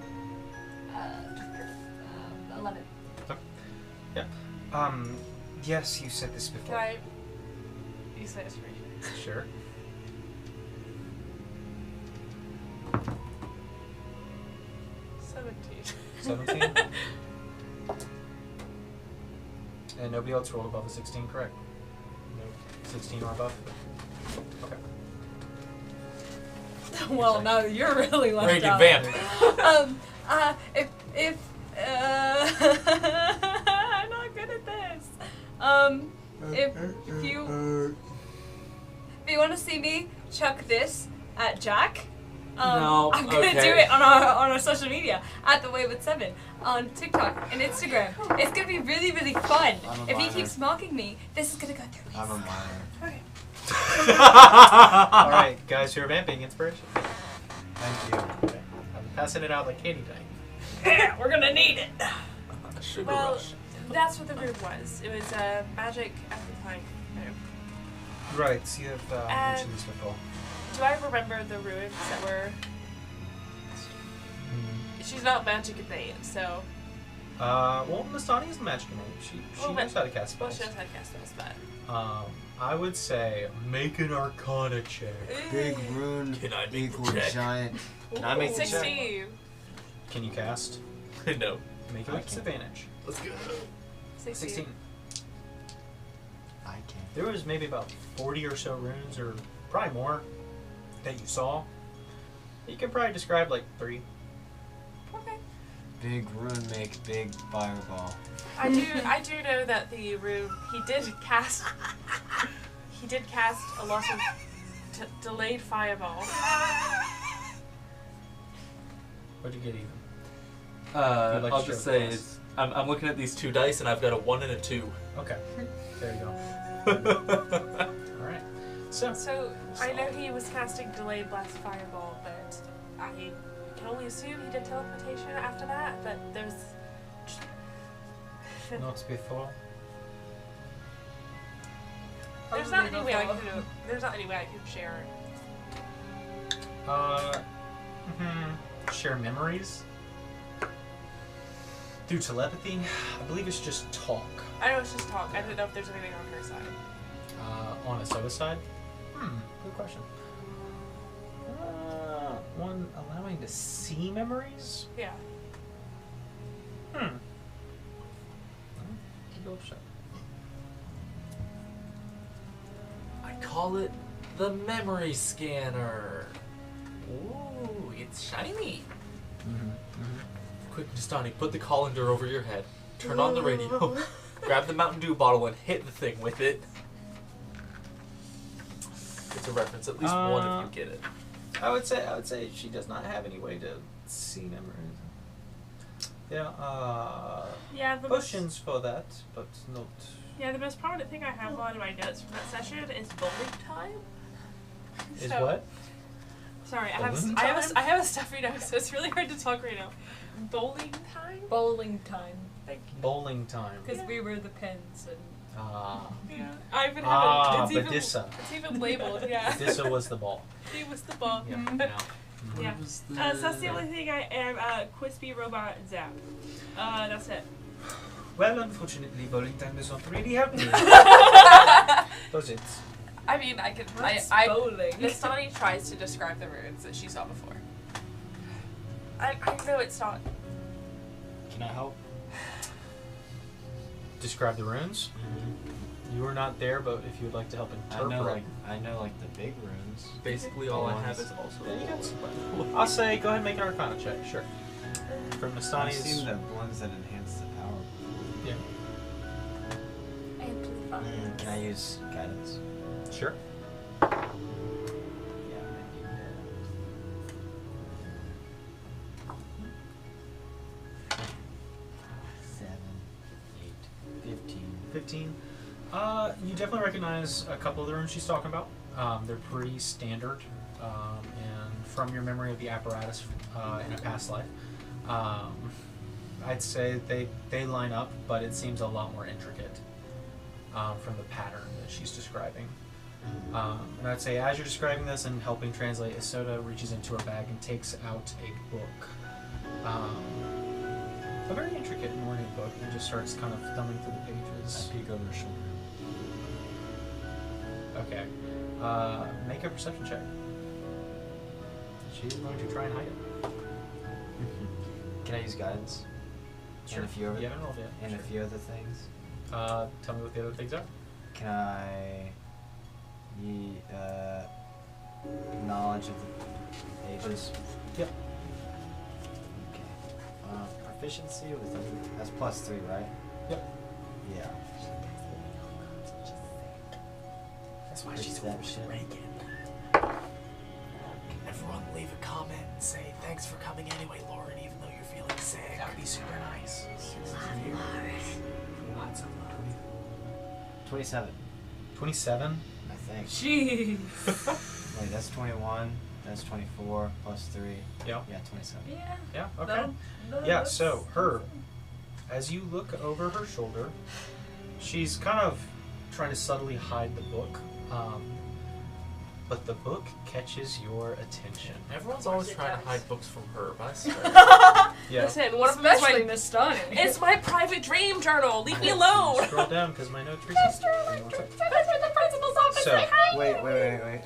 11. Yes, you said this Can before. I use my inspiration? Sure. Seventeen. 17. And nobody else rolled above a 16, correct? No, 16 or above? Okay. Well, no, you're really left Rated out. vamp. If I'm not good at this. If you want to see me chuck this at Jack, No, I'm gonna okay. do it on our social media at the Wayward Seven on TikTok and Instagram. It's gonna be really, really fun. I'm a If he minor. keeps mocking me, this is gonna go through his. I'm a minor. Okay. Alright, guys who are vamping, inspiration. Thank you. Okay. I'm passing it out like candy time. Yeah, we're gonna need it. Sugar Well, rush. that's what the room was. It was a magic amplifying room. Right, you have mentioned this before. Do I remember the ruins that were she's not magic innate, so. Well, Nastani is the magic innate. She knows how to cast Well, spells. she knows how to cast spells, but. I would say make an Arcana check. Big rune Can I make the equals check? giant. Can I make the check? 16. Can you cast? No. Make it I with can. disadvantage. Let's go. 16. I can. There was maybe about 40 or so runes, or probably more, that you saw. You can probably describe like 3. Okay. Big rune make big fireball. I do know that the rune he did cast a lot of delayed fireball. What'd you get even? I'll to just share say with it's, I'm looking at these 2 dice and I've got a 1 and a 2. Okay. There you go. Alright. So, I know he was casting delayed blast fireball, but I can only assume he did teleportation after that. But there's not before. there's not any way I can share. Share memories? Through telepathy? I believe it's just talk. I know it's just talk. I don't know if there's anything on her side. On Ahsoka's side? Good question. One allowing to see memories? Yeah. I call it the memory scanner. Ooh, it's shiny. Quick, Nastani, put the colander over your head. Turn on the radio. Grab the Mountain Dew bottle and hit the thing with it. It's a reference, at least one if you get it. I would say she does not have any way to see memories. Yeah, the Potions for that, but not. Yeah, the most prominent thing I have on my notes from that session is bowling time. Is So- what? Sorry, I Bowling have a stuffy nose, so it's really hard to talk right now. Bowling time? Bowling time. Thank you. Bowling time. Because we were the pins and. Yeah. I even have it. Badissa. It's even labeled, yeah. Badissa was the ball. He was the ball. Yeah. Yeah. So that's the only thing I am, Crispy Robot Zap. That's it. Well, unfortunately, bowling time does not really help me. Does it? I mean, I could. What's I bowling? Nastani tries to describe the runes that she saw before. I know it's not. Can I help? Describe the runes. You were not there, but if you would like to help interpret. I know like the big runes. Basically, all I have is also. Yeah, you got some. I'll say go ahead and make an Arcana check. Sure. From I've Nastani's. seen the ones that enhance the power. Yeah. Can I use guidance? Sure. Yeah, I'm gonna need that. 7, 8, 15. 15. You definitely recognize a couple of the runes she's talking about. They're pretty standard, and from your memory of the apparatus in a past life, I'd say they line up, but it seems a lot more intricate from the pattern that she's describing. And I'd say as you're describing this and helping translate, Isoda reaches into her bag and takes out a book. A very intricate and ornate book, and just starts kind of thumbing through the pages. I peek over her shoulder. Okay. Make a perception check. She's going to try and hide it. Can I use guidance? Sure. And a few other, You haven't rolled yet. and Sure. a few other things. Tell me what the other things are. Can I knowledge of the pages? Yep. Okay. Proficiency with that's +3, right? Yep. Yeah. That's why Perception. Everyone leave a comment and say, thanks for coming anyway, Lauren, even though you're feeling sick. That would be super nice. Lots of love. 27, 27. I think. Jeez. Wait, that's 21. That's 24 +3. Yeah. Yeah, 27. Yeah. Yeah. Okay. No, Yeah. that's- So her, as you look over her shoulder, she's kind of trying to subtly hide the book, but the book catches your attention. Everyone's always trying to hide books from her, but I swear. Yeah. Listen, one of them is Especially my... Nastani. It's my private dream journal. Leave me alone. Scroll down because my notes recent. the principal's office. So, Wait.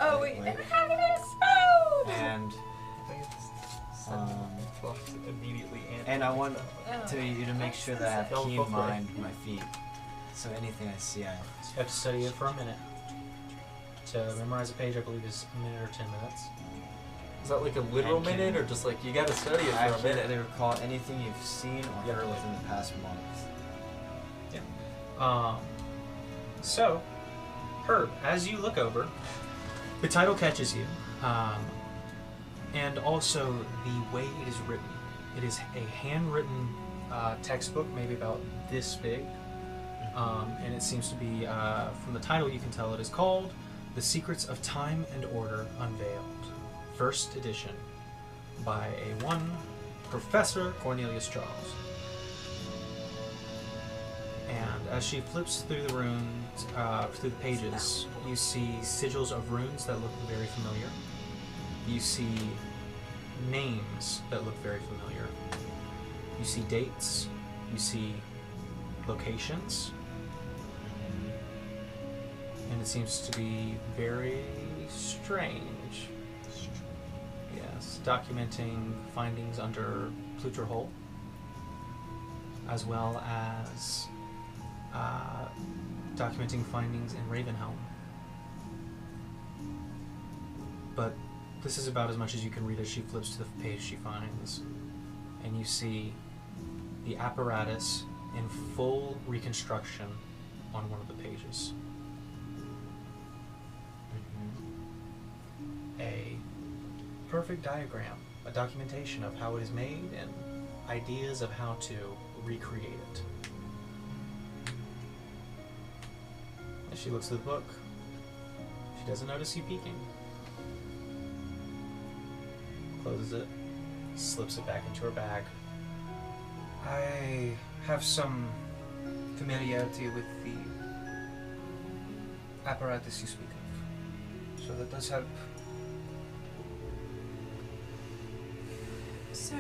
Oh, wait. Have it explode! And Immediately and I want Oh. you to make sure that I have keen mind with my feet. So anything I see, I you have to study it for a minute. To memorize a page, I believe, is a minute or 10 minutes. Is that like a literal And can- minute, or just like you gotta study it for a accurately minute? recall anything you've seen or heard within the past month. So, Herb, as you look over, the title catches you, and also the way it is written. It is a handwritten textbook, maybe about this big, and it seems to be, from the title you can tell it is called The Secrets of Time and Order Unveiled, first edition, by a one Professor Cornelius Charles. And as she flips through the runes, through the pages, you see sigils of runes that look very familiar. You see names that look very familiar. You see dates. You see locations. And it seems to be very strange. Yes, documenting findings under Pluter Hole, as well as documenting findings in Ravenhelm. But this is about as much as you can read as she flips to the page she finds. And you see the apparatus in full reconstruction on one of the pages. A perfect diagram, a documentation of how it is made, and ideas of how to recreate it. As she looks at the book, she doesn't notice you peeking. Closes it, slips it back into her bag. I have some familiarity with the apparatus you speak of, so that does help. So,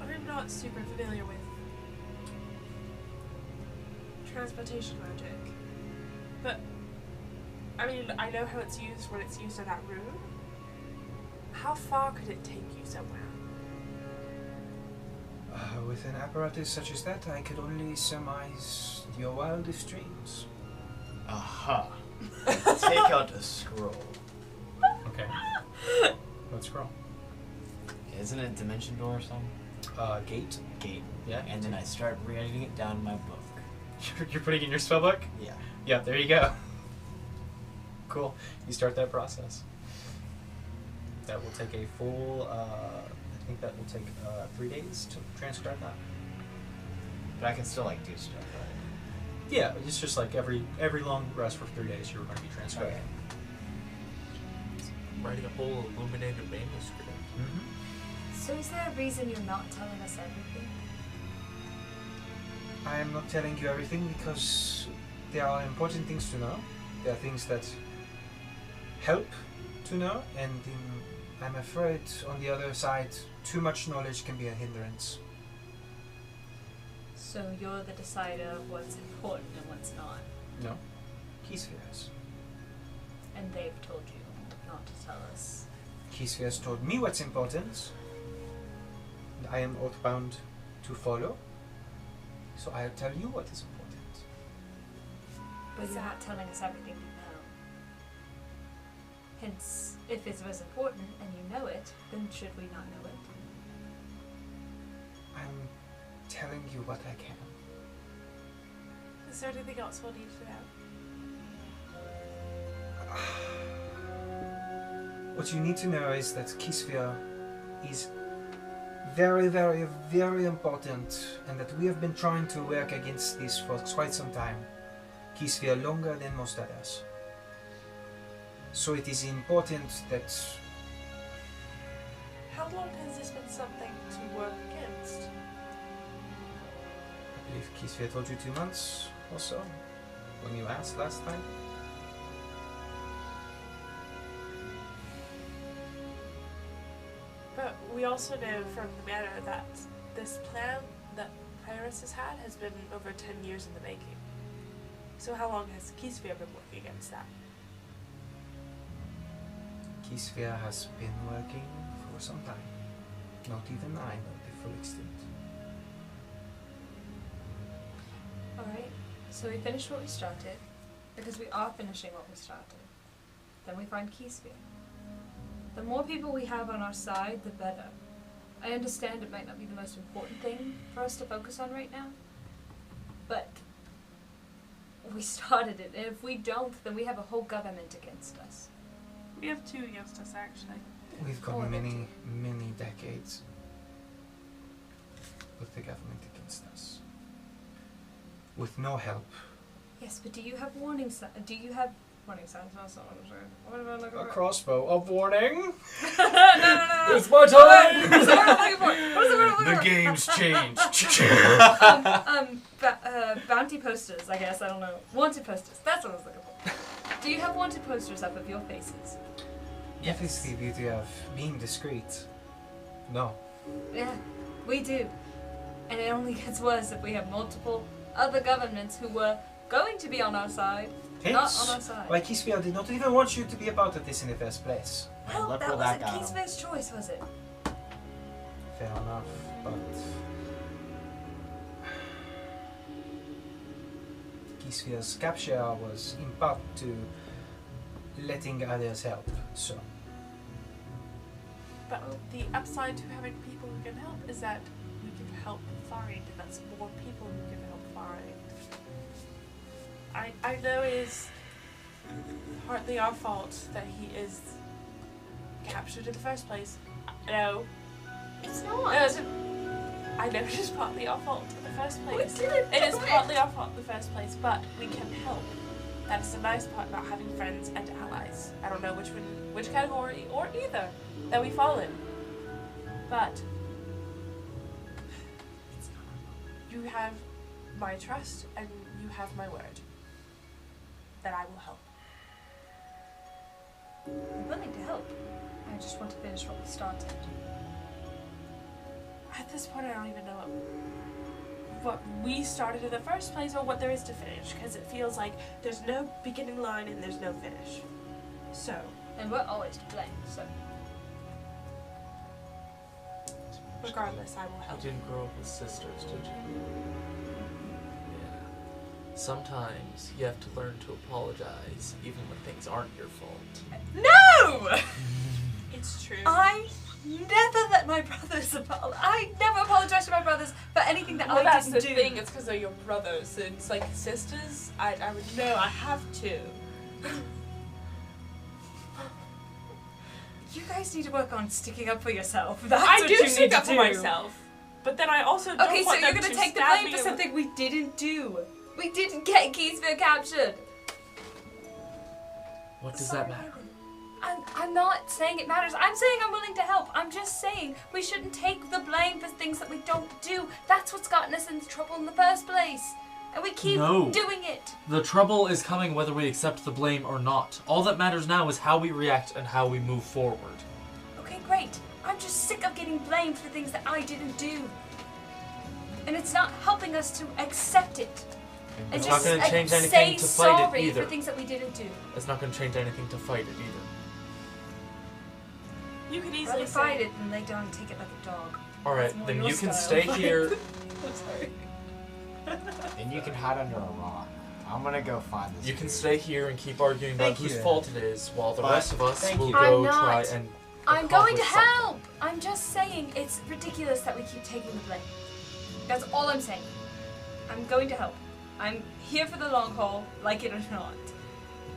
I'm not super familiar with transportation magic, but I mean, I know how it's used when it's used in that room. How far could it take you somewhere? With an apparatus such as that, I could only surmise your wildest dreams. Aha. Take out a scroll. Okay. What scroll? Isn't it Dimension Door or something? Gate. Gate. Yeah. And then I start writing it down in my book. You're putting in your spellbook? Yeah. Yeah, there you go. Cool. You start that process. That will take a full, I think that will take 3 days to transcribe that. But I can still like do stuff, right? Yeah, it's just like every long rest for 3 days you're going to be transcribing. Okay. Writing a whole illuminated manuscript. Mm-hmm. So is there a reason you're not telling us everything? I am not telling you everything because there are important things to know. There are things that help to know, and I'm afraid on the other side, too much knowledge can be a hindrance. So you're the decider of what's important and what's not, No. Keysphere has. and they've told you not to tell us. Keysphere has told me what's important, and I am oath-bound to follow, so I'll tell you what is important. But you're not telling us everything you know. Hence, if it was important and you know it, then should we not know it? I'm telling you what I can. Is there anything else we'll need to know? What you need to know is that Keysphere is very, very, very important, and that we have been trying to work against this for quite some time. Keysphere longer than most others. So it is important that How long has this been something to work against? I believe Keysphere told you 2 months or so when you asked last time. But But we also know from the manor that this plan that Pyrrhus has had has been over 10 years in the making. So how long has Keysfear been working against that? Keysfear has been working for some time. Not even I know the full extent. Alright, so we finished what we started, because we are finishing what we started. Then we find Keysfear. The more people we have on our side, the better. I understand it might not be the most important thing for us to focus on right now, but we started it, and if we don't, then we have a whole government against us. We have 2 against us, actually. We've got More than many, many decades with the government against us. With no help. Yes, but do you have warning signs? Do you have warning signs? No, that's not what I'm saying. What am I looking A for? crossbow of warning. no. It's my time! What's the word I'm looking for? What is the word I'm looking The for? game's changed. Bounty posters, I guess. I don't know. Wanted posters. That's what I was looking for. Do you have wanted posters up of your faces? If it's the beauty of being discreet. No. Yeah, we do. And it only gets worse if we have multiple other governments who were going to be on our side, not on our side. Like Keysfear did not even want you to be a part of this in the first place. Well, Look that where wasn't that got him. Keysfear's choice, was it? Fair enough, but Keysfear's capture was in part to letting others help, so But the upside to having people who can help is that we can help find, and that's more people who can help find. I know it is partly our fault that he is captured in the first place. No. It's No, not. I know it is partly our fault in the first place. We didn't It is do it. partly our fault in the first place, but we can help. That is the nice part about having friends and allies. I don't know which category or either that we fall in. But you have my trust and you have my word that I will help. I'm willing to help. I just want to finish what we started. At this point, I don't even know what we started in the first place or what there is to finish, because it feels like there's no beginning line and there's no finish. So, And we're always to blame, so. regardless, I will You help. didn't grow up with sisters, did you? Yeah. Sometimes you have to learn to apologize, even when things aren't your fault. No! It's true. I never let my brothers apologize. I never apologize to my brothers for anything that Well, I that's didn't the do. thing. It's because they're your brothers. It's like sisters. I would know. I have to. You guys need to work on sticking up for yourself. That's I what do you stick need up to for do. myself, but then I also don't Okay, so want you're them gonna to take the stab blame me for in- something we didn't do. We didn't get Keysfear captured. What does that matter? I'm not saying it matters. I'm saying I'm willing to help. I'm just saying we shouldn't take the blame for things that we don't do. That's what's gotten us into trouble in the first place. And we keep No. doing it. The trouble is coming whether we accept the blame or not. All that matters now is how we react and how we move forward. Okay, great. I'm just sick of getting blamed for things that I didn't do. And it's not helping us to accept it. And It's just not gonna change anything say to fight it sorry either. for things that we didn't do. It's not going to change anything to fight it either. You could Rather easily fight say it than lay down and take it like a dog. Alright, That's more then your you can style. stay here. I'm sorry. And you can hide under a rock. I'm gonna go find this. You can stay here and keep arguing about Thank whose you. fault it is, while the But- rest of us thank will you. go I'm not. try and I'm going to accomplish something. help! I'm just saying it's ridiculous that we keep taking the blame. That's all I'm saying. I'm going to help. I'm here for the long haul, like it or not.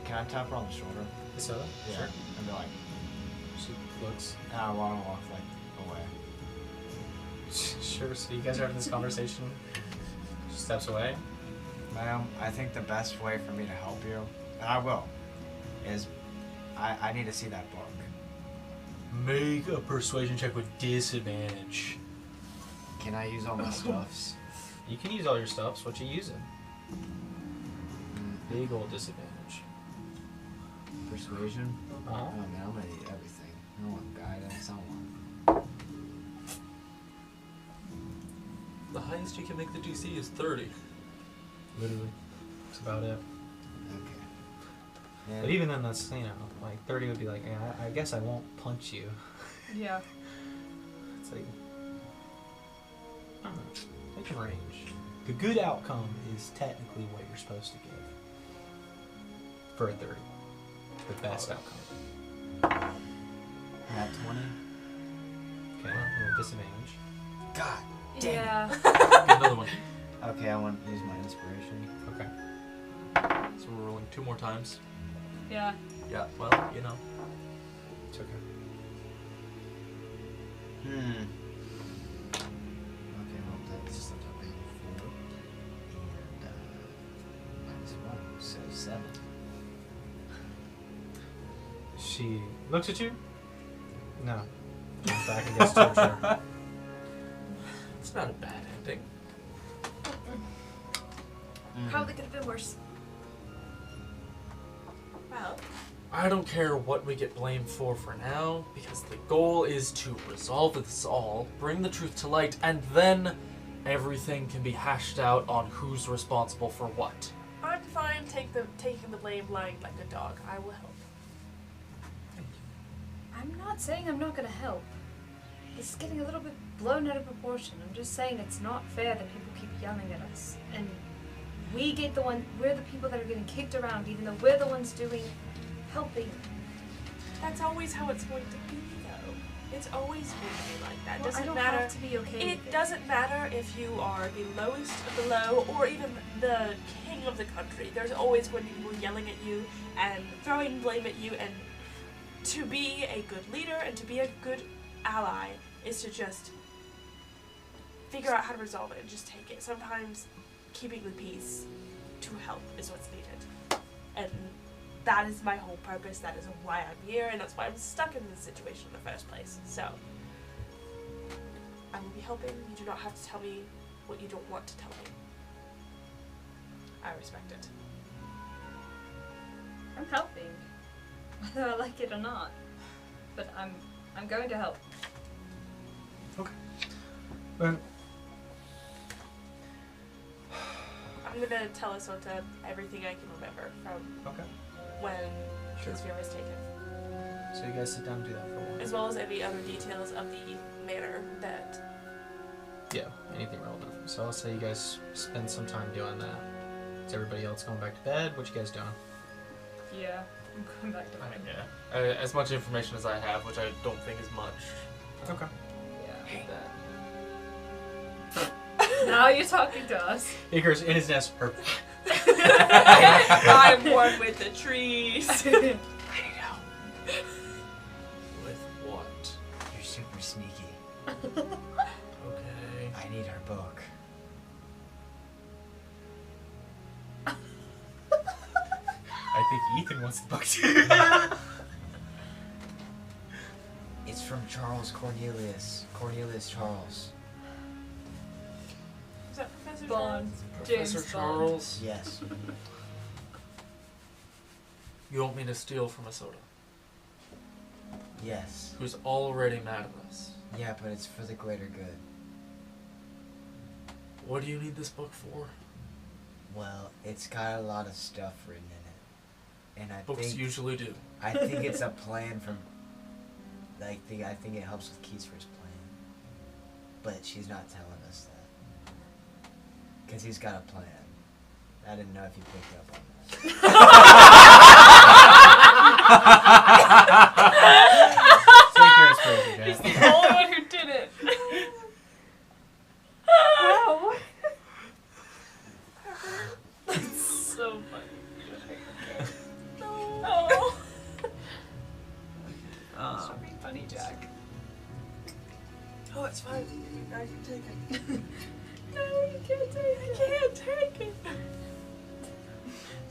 Can I tap her on the shoulder? So, Yeah. sure. And be like, She looks. I want to walk like away. Sure, so you guys are having this conversation. She steps away. Ma'am, I think the best way for me to help you, and I will, is I need to see that book. Make a persuasion check with disadvantage. Can I use all my stuffs? You can use all your stuffs. What you using? Big old disadvantage. Persuasion? Uh-huh. Oh man, I'm gonna need everything. I want guidance. I want The highest you can make the DC is 30. Literally. That's about it. Okay. Yeah. But even then, that's, you know, like 30 would be like, yeah, I guess I won't punch you. Yeah. It's like, I don't know, take a range. The good outcome is technically what you're supposed to give for a 30. The best outcome. Nat 20. Okay, you have disadvantage. God. Yeah. Get another one. Okay, I want to use my inspiration. Okay. So we're rolling 2 more times. Yeah. Yeah, well, you know. It's okay. Okay, well, that's just a top 4. And, -1, so 7. She looks at you. No. Jumps back and gets to her chair. It's not a bad ending. Probably could have been worse. Well, I don't care what we get blamed for now, because the goal is to resolve this all, bring the truth to light, and then everything can be hashed out on who's responsible for what. I'm fine taking the blame lying like a dog. I will help. I'm not saying I'm not gonna help. This is getting a little bit blown out of proportion. I'm just saying it's not fair that people keep yelling at us. And we're the people that are getting kicked around, even though we're the ones helping. That's always how it's going to be, though. It's always going to be like that. Well, Doesn't I don't matter. have to be okay with It doesn't matter if you are the lowest of the low or even the king of the country. There's always going to be people yelling at you and throwing blame at you. And to be a good leader and to be a good ally is to just figure out how to resolve it and just take it. Sometimes keeping the peace to help is what's needed. And that is my whole purpose. That is why I'm here, and that's why I'm stuck in this situation in the first place. So, I will be helping. You do not have to tell me what you don't want to tell me. I respect it. I'm helping, whether I like it or not. But I'm going to help. Okay. Well, I'm gonna tell Asota everything I can remember from okay. when Sure. Kingsfield was taken, So you guys sit down and do that for a while. as well as any other details of the manor that. Yeah, anything relevant. So I'll say you guys spend some time doing that. Is everybody else going back to bed? What you guys doing? Yeah, I'm going back to bed. Yeah. As much information as I have, which I don't think is much. Okay. Yeah. Hate that. Now you're talking to us. Icarus in his nest. I'm one with the trees. I know. With what? You're super sneaky. Okay. I need her book. I think Ethan wants the book too. It's from Charles Cornelius. Cornelius Charles. Is that Professor Bond. Professor James Charles, Yes. you want me to steal from Asota, Yes. who's already mad at us. Yeah, but it's for the greater good. What do you need this book for? Well, it's got a lot of stuff written in it. And I Books think usually do. I think it's a plan from I think it helps with Keith's plan. But she's not telling us that. Because he's got a plan. I didn't know if you picked up on that. Take your inspiration, He's Jack. the only one who did it. Wow. That's so funny. Oh. So funny, Jack. Oh, it's fine. I can take it. No, you can't take it. I can't take it.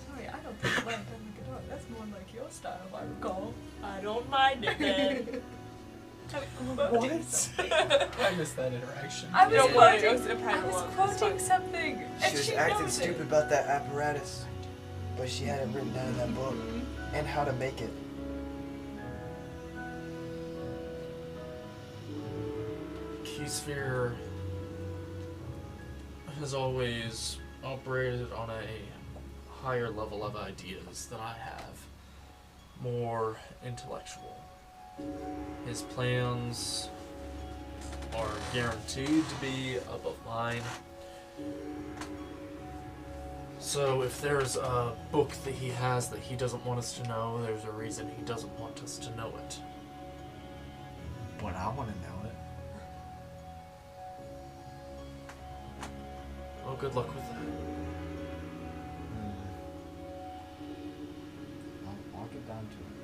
Sorry, I don't think Land and Gadot. That's more like your style, if I recall. I don't mind it then. What? I missed that interaction. I was Don't worry, quoting, it was in a private I was one. It's quoting fine. something, and She was she acting knows stupid it. about that apparatus. But she had it written down in that book. And how to make it. Keysphere has always operated on a higher level of ideas than I have. More intellectual. His plans are guaranteed to be above mine. So if there's a book that he has that he doesn't want us to know, there's a reason he doesn't want us to know it. But I want to know it. Well, good luck with that. I'll get down to it.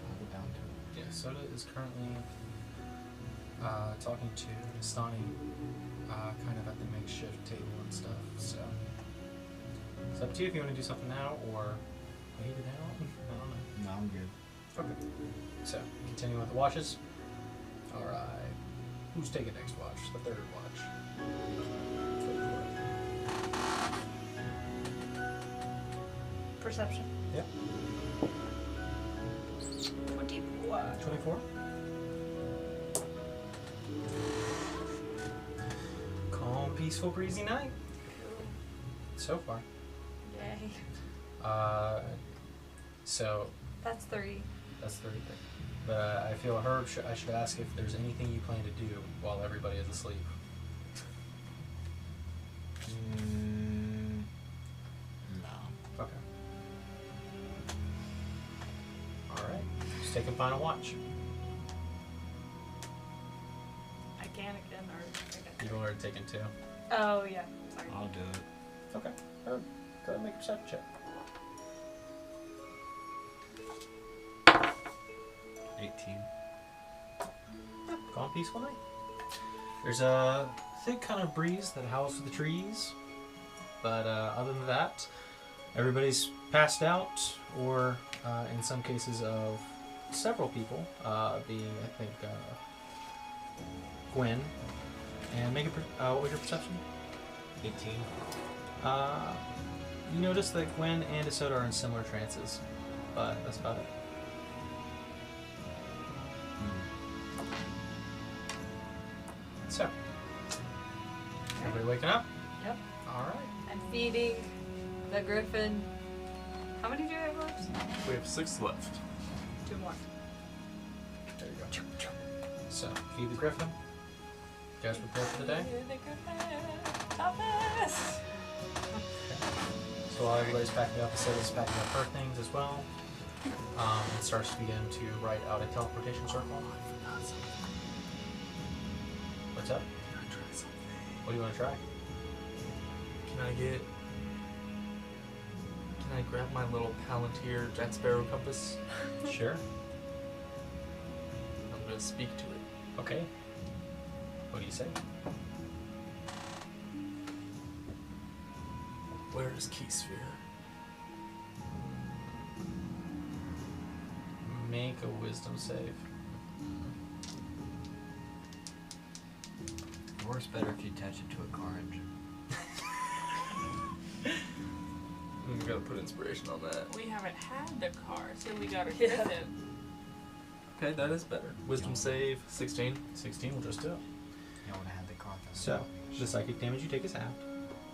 I'll get down to it. Yeah, Soda is currently talking to Stani, kind of at the makeshift table and stuff. So it's up to you if you want to do something now or wait it out. I don't know. No, I'm good. Okay. So continuing with the watches. All right. Who's taking next watch? The third watch. Perception. Yep. 24. 24. Calm, peaceful, breezy night. So far. Yay. So That's 3. that's 30. But I feel I should ask if there's anything you plan to do while everybody is asleep. No. Okay. Alright. Just take a final watch. I can again, or You've already taken 2. Oh, yeah. Sorry. I'll do it. Okay. Go ahead and make a perception check. 18. Calm, peaceful night. There's a thick kind of breeze that howls through the trees, but other than that, everybody's passed out, or in some cases of several people, being I think Gwen. And make a what was your perception? 18. You notice that Gwen and Isoda are in similar trances, but that's about it. So, everybody waking up? Yep. Alright. I'm feeding the griffin. How many do you have left? We have 6 left. 2 more. There you go. So, feed the griffin. You guys prepare for the day? Toughest! So while everybody's packing up, Isoda's packing up her things as well. And starts to begin to write out a teleportation circle. What's up? Can I try something? What do you want to try? Can I grab my little Palantir Jack Sparrow compass? Sure. I'm gonna speak to it. Okay. What do you say? Where is Keysphere? Make a wisdom save. Works better if you attach it to a car engine. We gotta put inspiration on that. We haven't had the car, so we got a griffin. Okay, that is better. Wisdom save, 16. 16 will just do it. You want to have the car. So, the psychic damage you take is halved.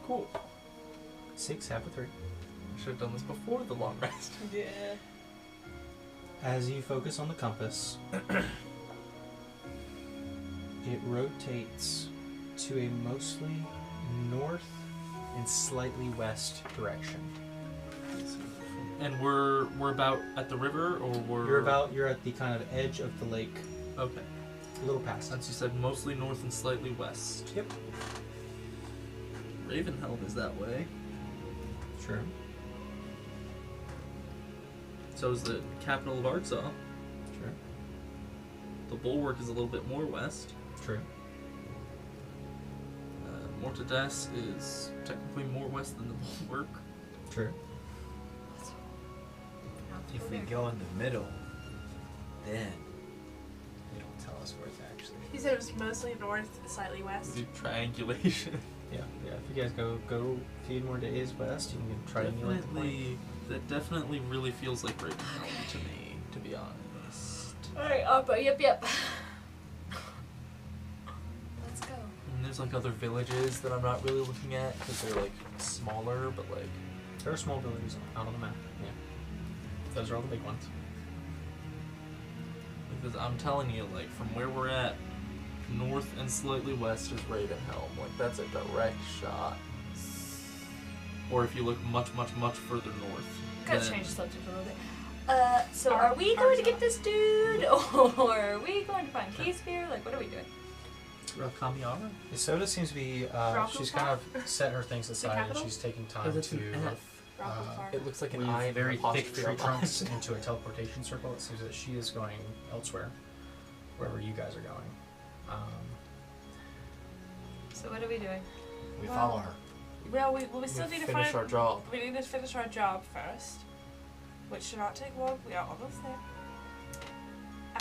Cool. 6 half of 3. I should have done this before the long rest. Yeah. As you focus on the compass, it rotates to a mostly north and slightly west direction. And we're about at the river, or You're at the kind of edge of the lake, Okay. a little past it. Since you said mostly north and slightly west. Yep. Ravenhelm is that way. Sure. So is the capital of Arkansas. Sure. The Bulwark is a little bit more west. True. Mortades is technically more west than the Bulwark. True. If we go in the middle, then it'll tell us where it's actually. He said it was mostly north, slightly west. Do triangulation. Yeah. If you guys go a few more days west, you can try to emulate the point. That definitely really feels like Ravenhelm to me, to be honest. Alright, Oppa, yep. Let's go. And there's like other villages that I'm not really looking at because they're like smaller, but like There are small villages out on the map. Yeah. Those are all the big ones. because I'm telling you, like from where we're at, north and slightly west is Ravenhelm. Like that's a direct shot. Or if you look much, much, much further north. Gotta then- change the subject a little bit. So are we going to get this dude, or are we going to find Keyspear? Like, what are we doing? Rakamiara? Isoda seems to be, she's kind of set her things aside and capital? she's taking time Because it's to an F. Rockland It looks like an weave I and very an thick apostrophe tree on trunks into a teleportation circle. It seems that she is going elsewhere, wherever you guys are going. So what are we doing? We follow her. Well, we still need to finish find. our job. We need to finish our job first, which should not take long. We are almost there.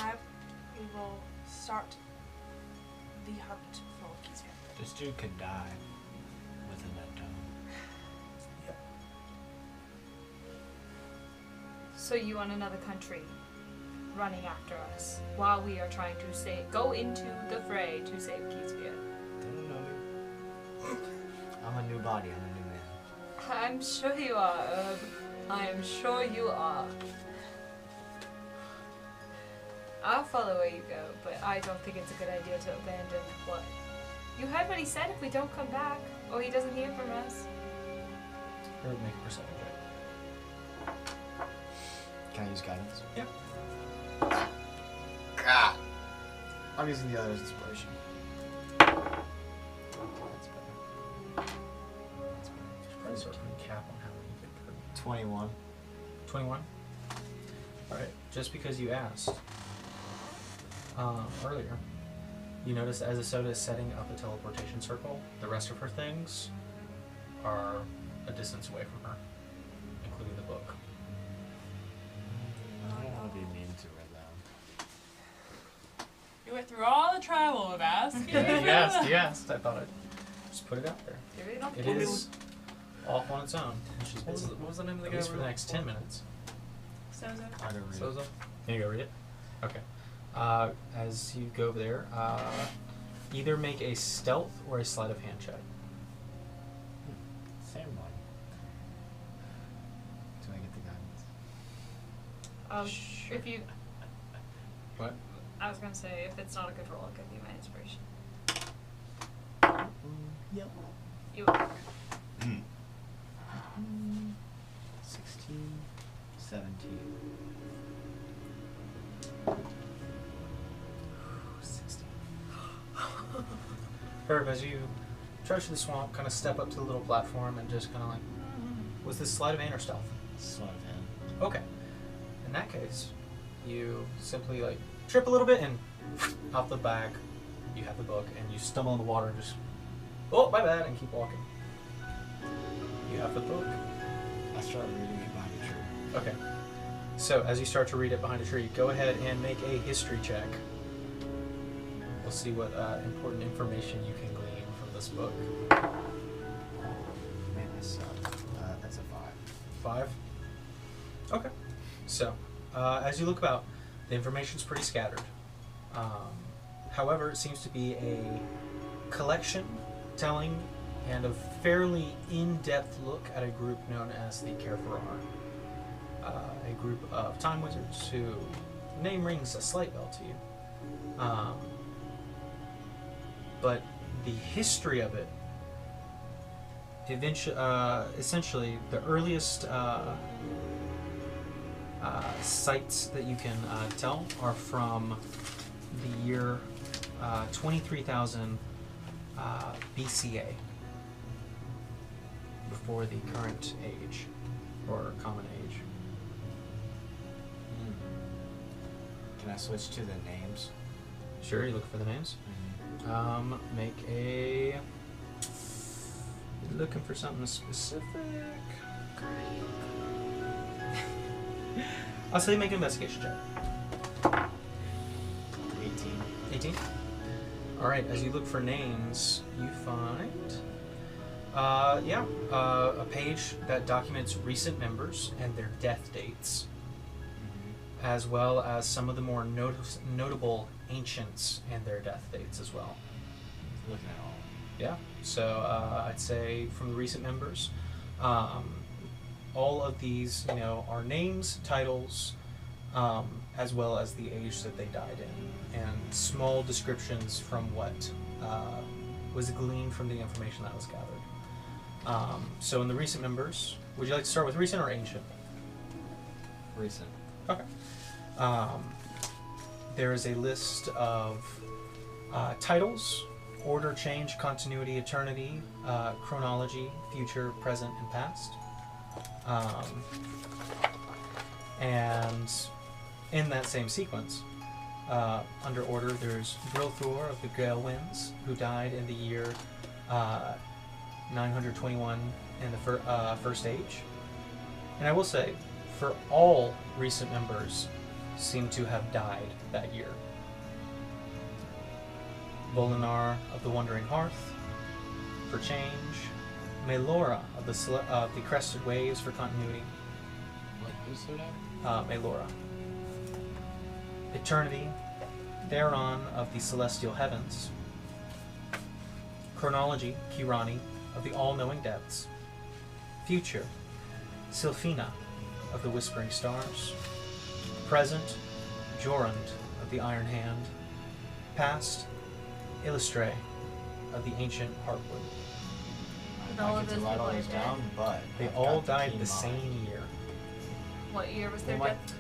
And we will start the hunt for Keyspear. This dude could die within that time. So you want another country running after us while we are trying to go into the fray to save Keyspear? Don't know. I'm a new body. I'm a new man. I'm sure you are, Herb. I am sure you are. I'll follow where you go, but I don't think it's a good idea to abandon what. You heard what he said if we don't come back, or he doesn't hear from us. Or make a perception check. Can I use guidance? Yep. God. I'm using the other's inspiration. That's better. That's better. Probably sort of cap on how many you could put. 21. 21? Alright, just because you asked earlier, you notice as Isoda is setting up a teleportation circle, the rest of her things are a distance away from her, including the book. I don't want to be mean to Red Loud. You went through all the trouble of asking. You asked. I thought I'd just put it out there. You really don't It care. is off on its own. And she's busy. What was the name of the At guy? least for we the were next looking 10 minutes. So I don't read. Sozo? Can you go read it? Okay. As you go over there, either make a stealth or a sleight of hand check. Same one. Do I get the guidance? If you, What? I was gonna say, if it's not a good roll, I'll give you my inspiration. Yep. You. 16, 17. 16. Herb, as you trudge through the swamp, kind of step up to the little platform and just kind of like, was this sleight of hand or stealth? Sleight of hand. Okay. In that case, you simply like trip a little bit and off the back, you have the book and you stumble in the water and just, oh, my bad, and keep walking. You have the book. I start reading it behind a tree. Okay. So as you start to read it behind a tree, go ahead and make a history check. We'll see what important information you can glean from this book. Man, this sucks. That's a 5. 5? Okay. So, as you look about, the information's pretty scattered. However, it seems to be a collection telling and a fairly in-depth look at a group known as the Careforar. A group of time wizards who name rings a slight bell to you. But the history of it, essentially the earliest sites that you can tell are from the year 23,000 BCA, before the current age, or common age. Can I switch to the names? Sure, you look for the names. Make a... Looking for something specific. I'll say make an investigation check. 18. Alright, as you look for names, you find... a page that documents recent members and their death dates, as well as some of the more notable ancients and their death dates as well. Looking at all. Yeah. So I'd say from the recent members, all of these, are names, titles, as well as the age that they died in, and small descriptions from what was gleaned from the information that was gathered. So in the recent members, would you like to start with recent or ancient? Recent. Okay. There is a list of titles, order, change, continuity, eternity, chronology, future, present, and past. And in that same sequence, under order, there's Brilthor of the Gale Winds, who died in the year 921 in the First Age. And I will say, for all recent members, seem to have died that year. Volinar of the Wandering Hearth, for change. Melora of the Crested Waves, for continuity. What? Who's her name? Melora. Eternity, Theron of the Celestial Heavens. Chronology, Kirani of the All-Knowing Depths. Future, Sylphina of the Whispering Stars. Present, Jorund of the Iron Hand. Past, Illustre of the Ancient Heartwood. All I of get to those write all people those are dead? down, but They I've all got died key the mind. same year. What year was their Well, death?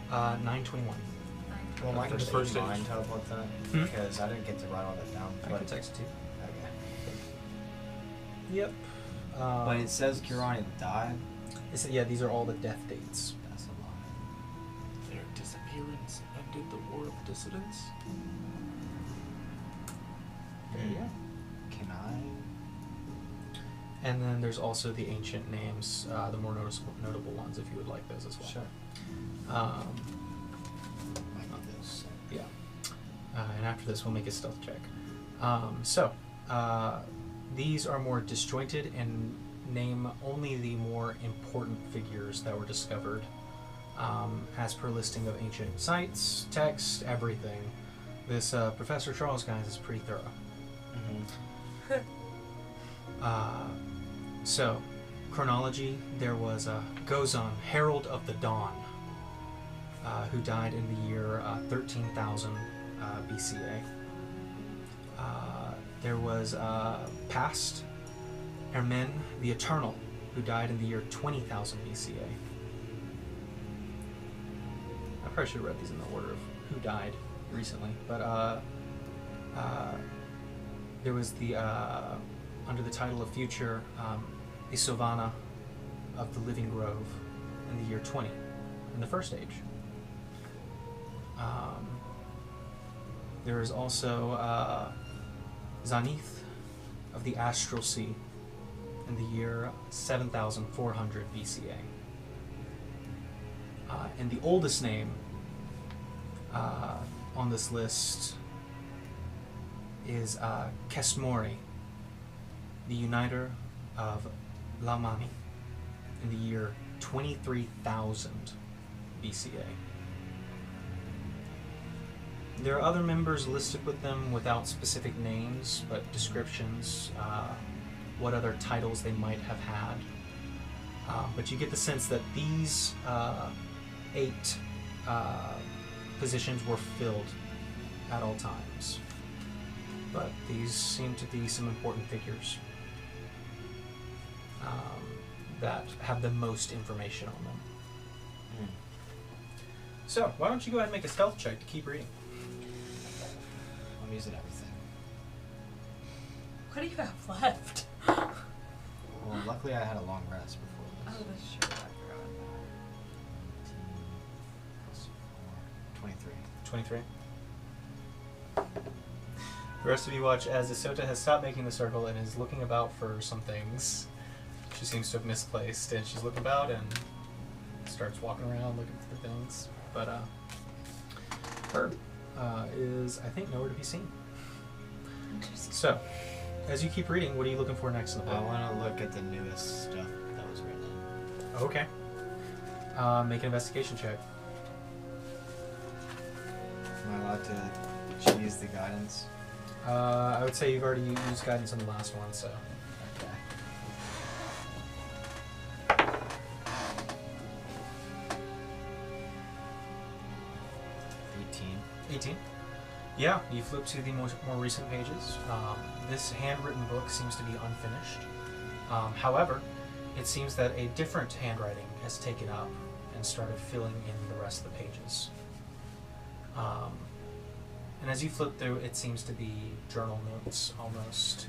921. Well, my First first stage. mind teleport that Hmm? because I didn't get to write all that down. I But, can text it to you. okay. Yep. But it says Kirani died. Yeah, these are all the death dates. That's a lie. Their disappearance ended the War of Dissidence? There you go. Can I? And then there's also the ancient names, the more notable ones, if you would like those as well. Sure. Might need those. Yeah. And after this, we'll make a stealth check. These are more disjointed and name only the more important figures that were discovered, as per listing of ancient sites, text, everything. This Professor Charles, guys, is pretty thorough. So, chronology, there was Gozan, Herald of the Dawn, who died in the year 13,000 BCA. There was Past, Ermen the Eternal, who died in the year 20,000 BCA. I probably should have read these in the order of who died recently, but there was the under the title of Future, Isovana of the Living Grove in the year 20, in the First Age. There is also Zanith of the Astral Sea in the year 7,400 BCA. And the oldest name on this list is Kesmori, the Uniter of Lamani, in the year 23,000 BCA. There are other members listed with them without specific names, but descriptions, what other titles they might have had. But you get the sense that these 8 positions were filled at all times. But these seem to be some important figures that have the most information on them. So, why don't you go ahead and make a stealth check to keep reading? I'm using everything. What do you have left? Well, luckily I had a long rest before Oh, this. that's true. I forgot. 18 plus 4, 23. 23. The rest of you watch as Isota has stopped making the circle and is looking about for some things. She seems to have misplaced, and she's looking about and starts walking around looking for things. But her is, I think, nowhere to be seen. Interesting. So, as you keep reading, what are you looking for next in the I book? want to look at the newest stuff that was written in. Okay. Make an investigation check. Am I allowed to choose the guidance? I would say you've already used guidance on the last one, so. Okay. Yeah, you flip to the more recent pages. This handwritten book seems to be unfinished. However, it seems that a different handwriting has taken up and started filling in the rest of the pages. And as you flip through, it seems to be journal notes almost,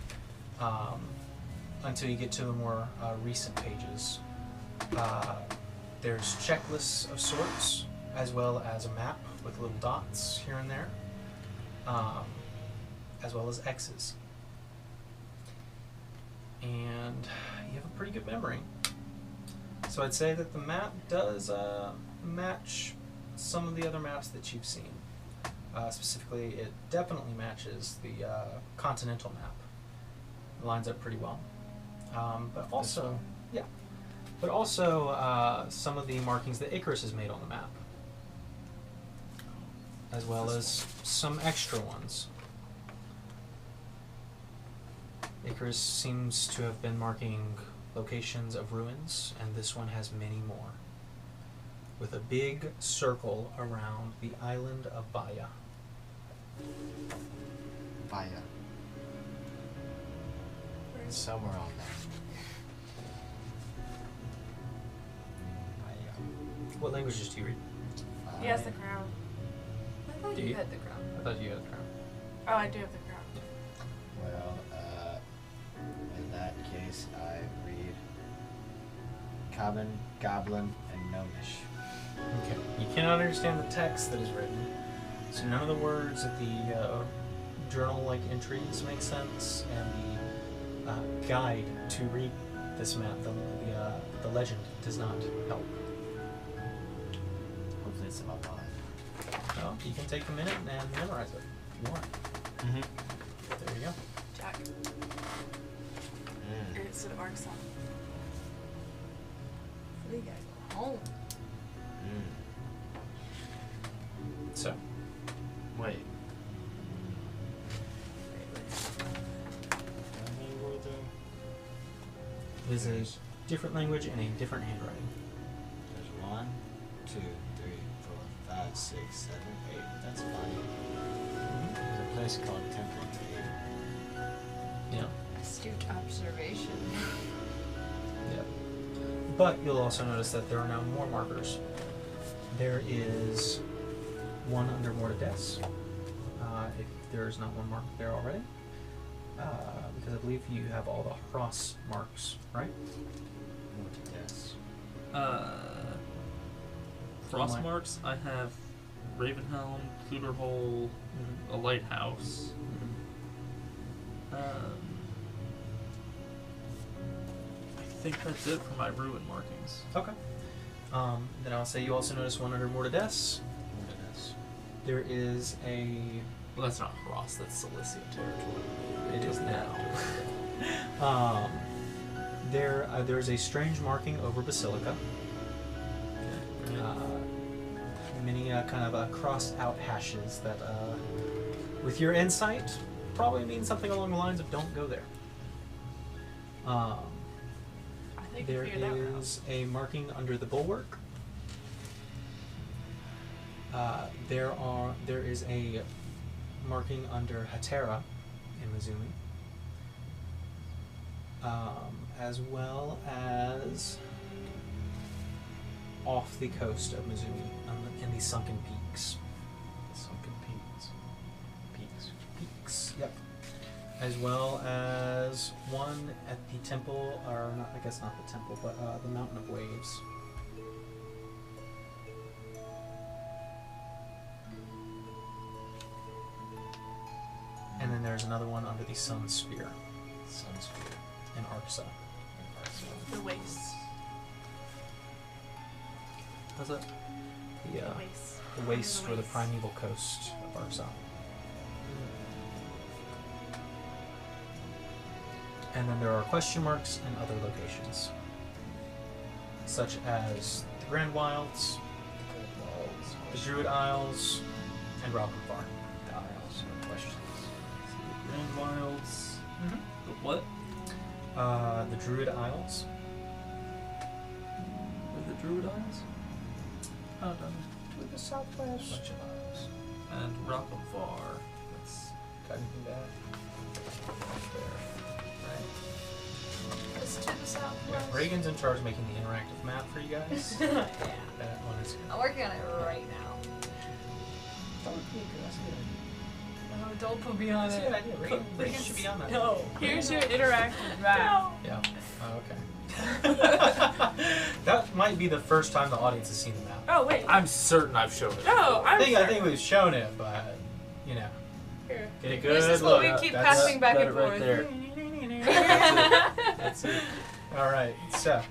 until you get to the more recent pages. There's checklists of sorts, as well as a map with little dots here and there, as well as X's. And you have a pretty good memory. So I'd say that the map does match some of the other maps that you've seen. Specifically, it definitely matches the continental map. It lines up pretty well. But also, yeah. But also some of the markings that Icarus has made on the map, as well as some extra ones. Icarus seems to have been marking locations of ruins, and this one has many more, with a big circle around the island of Baya. Vaya. Somewhere on that. Vaya. What languages do you read? He has the crown. I thought Do you you? had the crown. I thought you had a crown. Oh, I do have the crown. Well, in that case, I read Common, Goblin, and Gnomish. Okay. You cannot understand the text that is written, so none of the words of the journal-like entries make sense, and the guide to read this map, the legend, does not help. Hopefully it's in my mind. Well, you can take a minute and memorize it if you want. Mm-hmm. There you go. Jack. And instead of Arkansas. So you guys go home. So, Wait. it is a different language and a different handwriting. There's 1, 2, 3, 4, 5, 6, 7, 8. That's fine. There's a place called Temple to 8. Yeah. Astute observation. Yeah. But you'll also notice that there are now more markers. There is one under Mortides, if there is not one mark there already. Because I believe you have all the cross marks, right? Yes. Frost Like- marks. I have Ravenhelm, Cluderhole, a lighthouse. I think that's it for my ruin markings. Okay. Then I'll say you also notice one under Mortides. There is a... Well, that's not Frost. That's Cilician territory. It is now. There's a strange marking over Basilica. Many kind of crossed out hashes that, with your insight, probably mean something along the lines of "Don't go there." I think There we figured that one out. is a marking under the bulwark. There is a marking under Hatera in Mizumi, as well as off the coast of Mizumi in the sunken peaks. Sunken Peaks. Peaks. Yep. As well as one at the temple, or not, I guess not the temple, but the Mountain of Waves. And then there's another one under the Sun Spear Sunsphere. in Arksa. The wastes. How's that? The wastes. The waste or the wastes. primeval coast of Arksa. And then there are question marks in other locations, such as the Grand Wilds, the Druid Isles, and Robin Farm. Isles. No questions. Grand Wilds. The what? The Druid Isles. The Druid Isles? Out to the southwest. Bunch of isles. And Rockamvar. That's Got anything bad? Right. Just to the Yeah, southwest. Reagan's in charge of making the interactive map for you guys. Yeah. That one is I'm working on it right now. That would be a good idea. Oh, don't put me on That's a it. good idea. Reagan should be on that. No. Here's your interactive map. Yeah. Oh, okay. That might be the first time the audience has seen the map. Oh wait. I'm certain I've shown it. No, I I'm think sorry. we've shown it, but you know, Here. get a good This is look. what we keep That's- passing back Got and it right forth. there. That's it. All right, so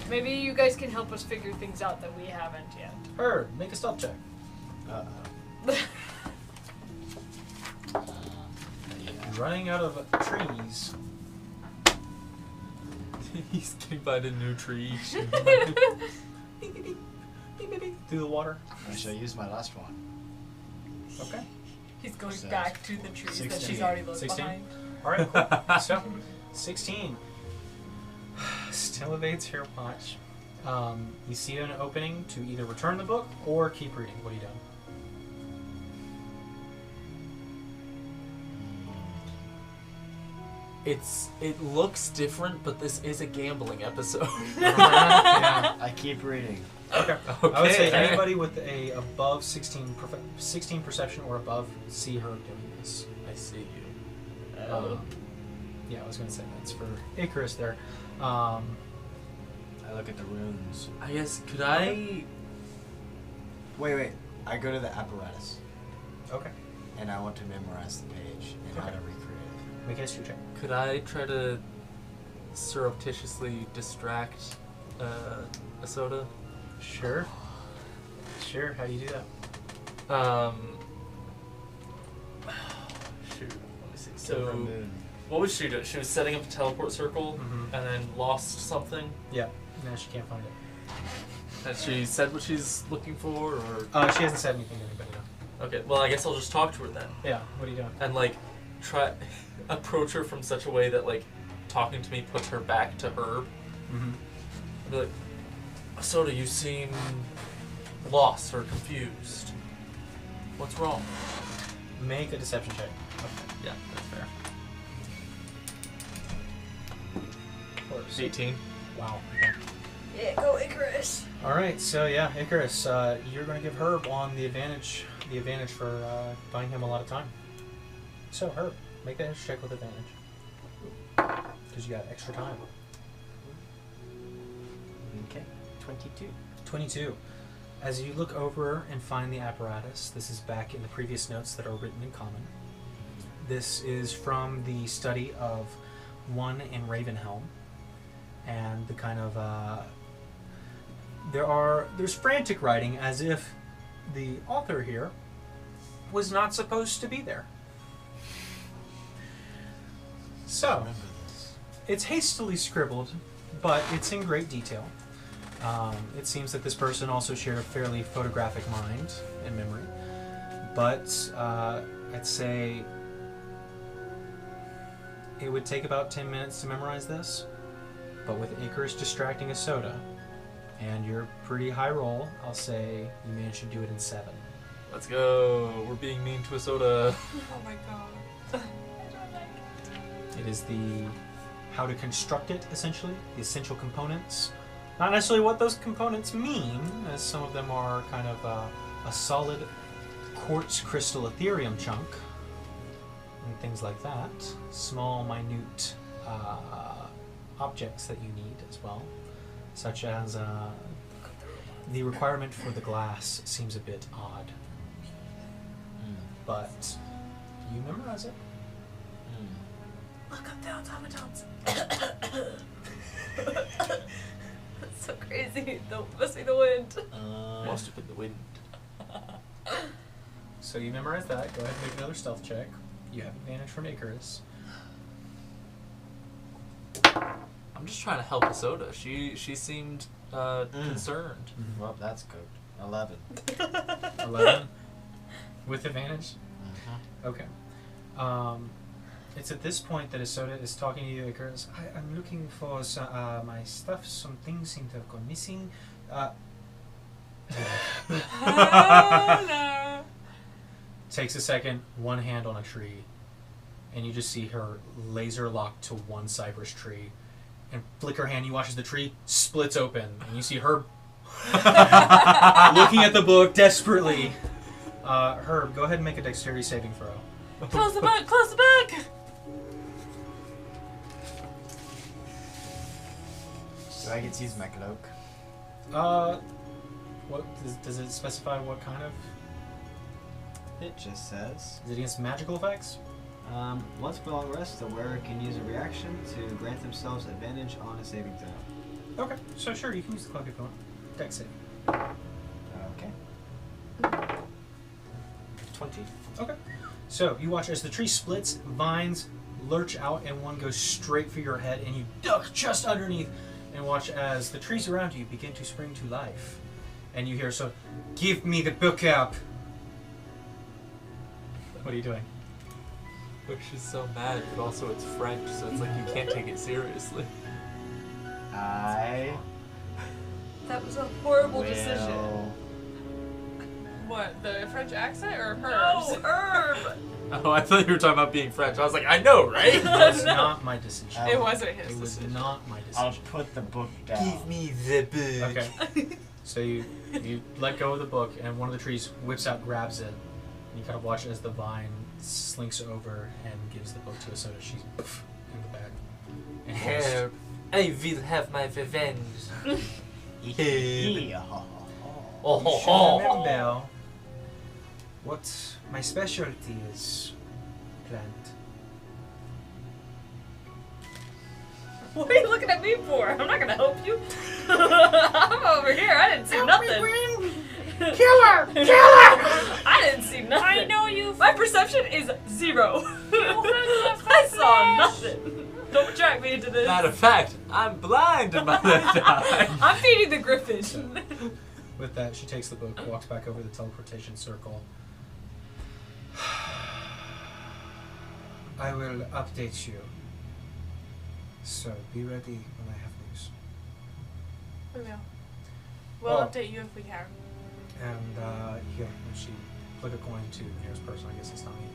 Maybe you guys can help us figure things out that we haven't yet. Herb, make a stealth check. You're running out of trees. He's getting by the new tree. Through the water. I shall use my last one. Okay. He's going So, back to the trees that 16. she's already left 16? behind. All right, cool. So, 16. Still evades your watch. You see an opening to either return the book or keep reading. What are you doing? It looks different, but this is a gambling episode. Yeah. I keep reading. Okay. Okay. I would say anybody with a above 16 perception or above see her doing this. I see you. Yeah, I was going to say that's for Icarus there. I look at the runes. I guess, could I... Wait. I go to the apparatus Okay. and I want to memorize the page and how Okay. to recreate it. Make a history check. Could I try to surreptitiously distract Asoda? Sure. Sure. How do you do that? Shoot. Let me see. Silver So, moon. what was she doing? She was setting up a teleport circle Mhm. and then lost something. Yeah. No, she can't find it. Has she said what she's looking for, or... She hasn't said anything to anybody now. Okay, well, I guess I'll just talk to her then. Yeah. What are you doing? And, like, try... approach her from such a way that, like, talking to me puts her back to Herb. Mm-hmm. I'd be like, Asoda, you seem lost or confused. What's wrong? Make a deception check. Yeah, that's fair. Of course. 18. Wow. Okay. Yeah, go Icarus. All right. So yeah, Icarus, you're going to give Herb on the advantage for buying him a lot of time. So Herb, make that history check with advantage because you got extra time. Okay. 22. 22. As you look over and find the apparatus, this is back in the previous notes that are written in common. This is from the study of one in Ravenhelm, and the kind of there's frantic writing as if the author here was not supposed to be there. So Remember this. it's hastily scribbled, but it's in great detail. It seems that this person also shared a fairly photographic mind and memory, but I'd say it would take about 10 minutes to memorize this, but with Icarus distracting Asoda and your pretty high roll, I'll say you managed to do it in 7. Let's go. We're being mean to Asoda. Oh my god. It is the how to construct it, essentially, the essential components. Not necessarily what those components mean, as some of them are kind of a solid quartz crystal Ethereum chunk and things like that. Small, minute objects that you need as well, such as the requirement for the glass seems a bit odd, but you memorize it. Look up the automatons. That's so crazy. Must be the wind. Must have been the wind. So you memorize that. Go ahead and make another stealth check. You have advantage from Icarus. I'm just trying to help Asoda. She seemed concerned. Well, that's cooked. 11. 11. With advantage? Mm-hmm. Okay. It's at this point that Isoda is talking to you. It goes, I'm looking for my stuff. Some things seem to have gone missing. No. Takes a second, one hand on a tree, and you just see her laser locked to one cypress tree. And flick her hand, you watch as the tree splits open, and you see her looking at the book desperately. Herb, go ahead and make a dexterity saving throw. Close the book! Close the book! So I get to use my cloak. What does it specify? What kind of? It just says, Is it against magical effects? once per long rest, the wearer can use a reaction to grant themselves advantage on a saving throw. Okay, so sure, you can use the cloak if you want. Dex save. Okay. 20. Okay. So you watch as the tree splits, vines lurch out, and one goes straight for your head, and you duck just underneath, and watch as the trees around you begin to spring to life. And you hear, so, give me the book up. What are you doing? Which is so mad, but also it's French, so it's like you can't take it seriously. I That was a horrible will decision. What, the French accent or hers? No, Herb! Oh, I thought you were talking about being French. I was like, I know, right? It was not my decision. It wasn't his It was decision. not my I'll decision. put the book down. Give me the book. Okay. So you let go of the book, and one of the trees whips out, grabs it, and you kind of watch as the vine slinks over and gives the book to Isoda. She's in the bag. And Herb, I will have my revenge. Herb. Oh, you should remember what my specialty is, plant. What are you looking at me for? I'm not gonna help you. I'm over here. I didn't see nothing. Killer! I didn't see nothing. I know you. My perception is 0. I saw nothing. Don't drag me into this. Matter of fact, I'm blind in my left eye. I'm feeding the griffin. With that, she takes the book, walks back over the teleportation circle. I will update you. So, be ready when I have news. We will. We'll Oh. update you if we can. And, here, and she flick a coin to the nearest person. I guess it's not me.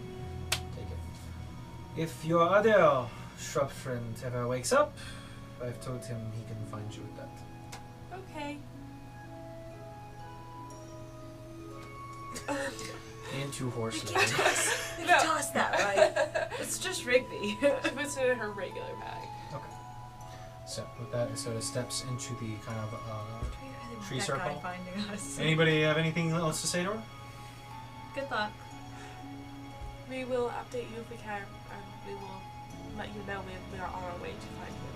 Take it. If your other shrub friend ever wakes up, I've told him he can find you with that. Okay. Into horse You land. can't toss that, right? It's just Rigby. She puts it in her regular bag. So, with that, Isoda steps into the kind of tree That circle. guy finding us. Anybody have anything else to say to her? Good luck. We will update you if we can, and we will let you know we are on our way to find you.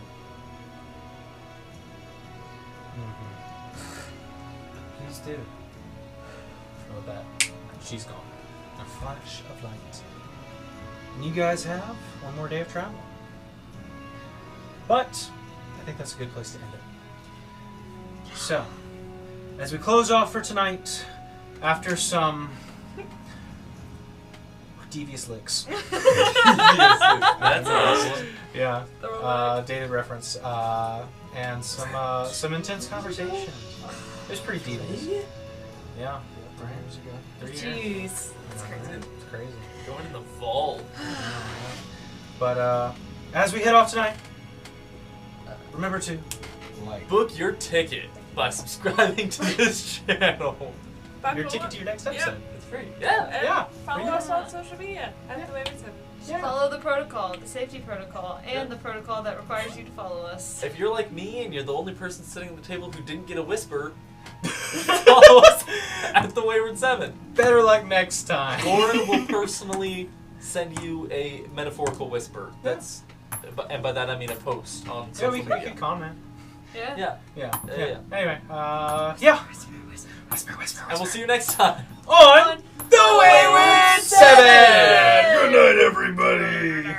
Please do. With that, she's gone. A flash of light. And you guys have one more day of travel. But I think that's a good place to end it. So, as we close off for tonight, after some devious licks. That's awesome. Yeah. Dated reference. And some intense conversation. It was pretty devious. Yeah. 3 years ago. Jeez. That's crazy. It's crazy. Going in the vault. But as we head off tonight, remember to Book your ticket by subscribing to this channel. your ticket to your next episode. It's free. Yeah. And Yeah. follow us on social media at the Wayward Seven. Follow the protocol, the safety protocol, and the protocol that requires you to follow us. If you're like me and you're the only person sitting at the table who didn't get a whisper, follow us at the Wayward Seven. Better luck next time. Lauren will personally send you a metaphorical whisper. That's, and by that I mean a post on Yeah, social we media. can comment. Yeah? Yeah. Yeah. Yeah. Anyway, yeah. Whisper. And we'll see you next time. On the Wayward Seven. Good night, everybody.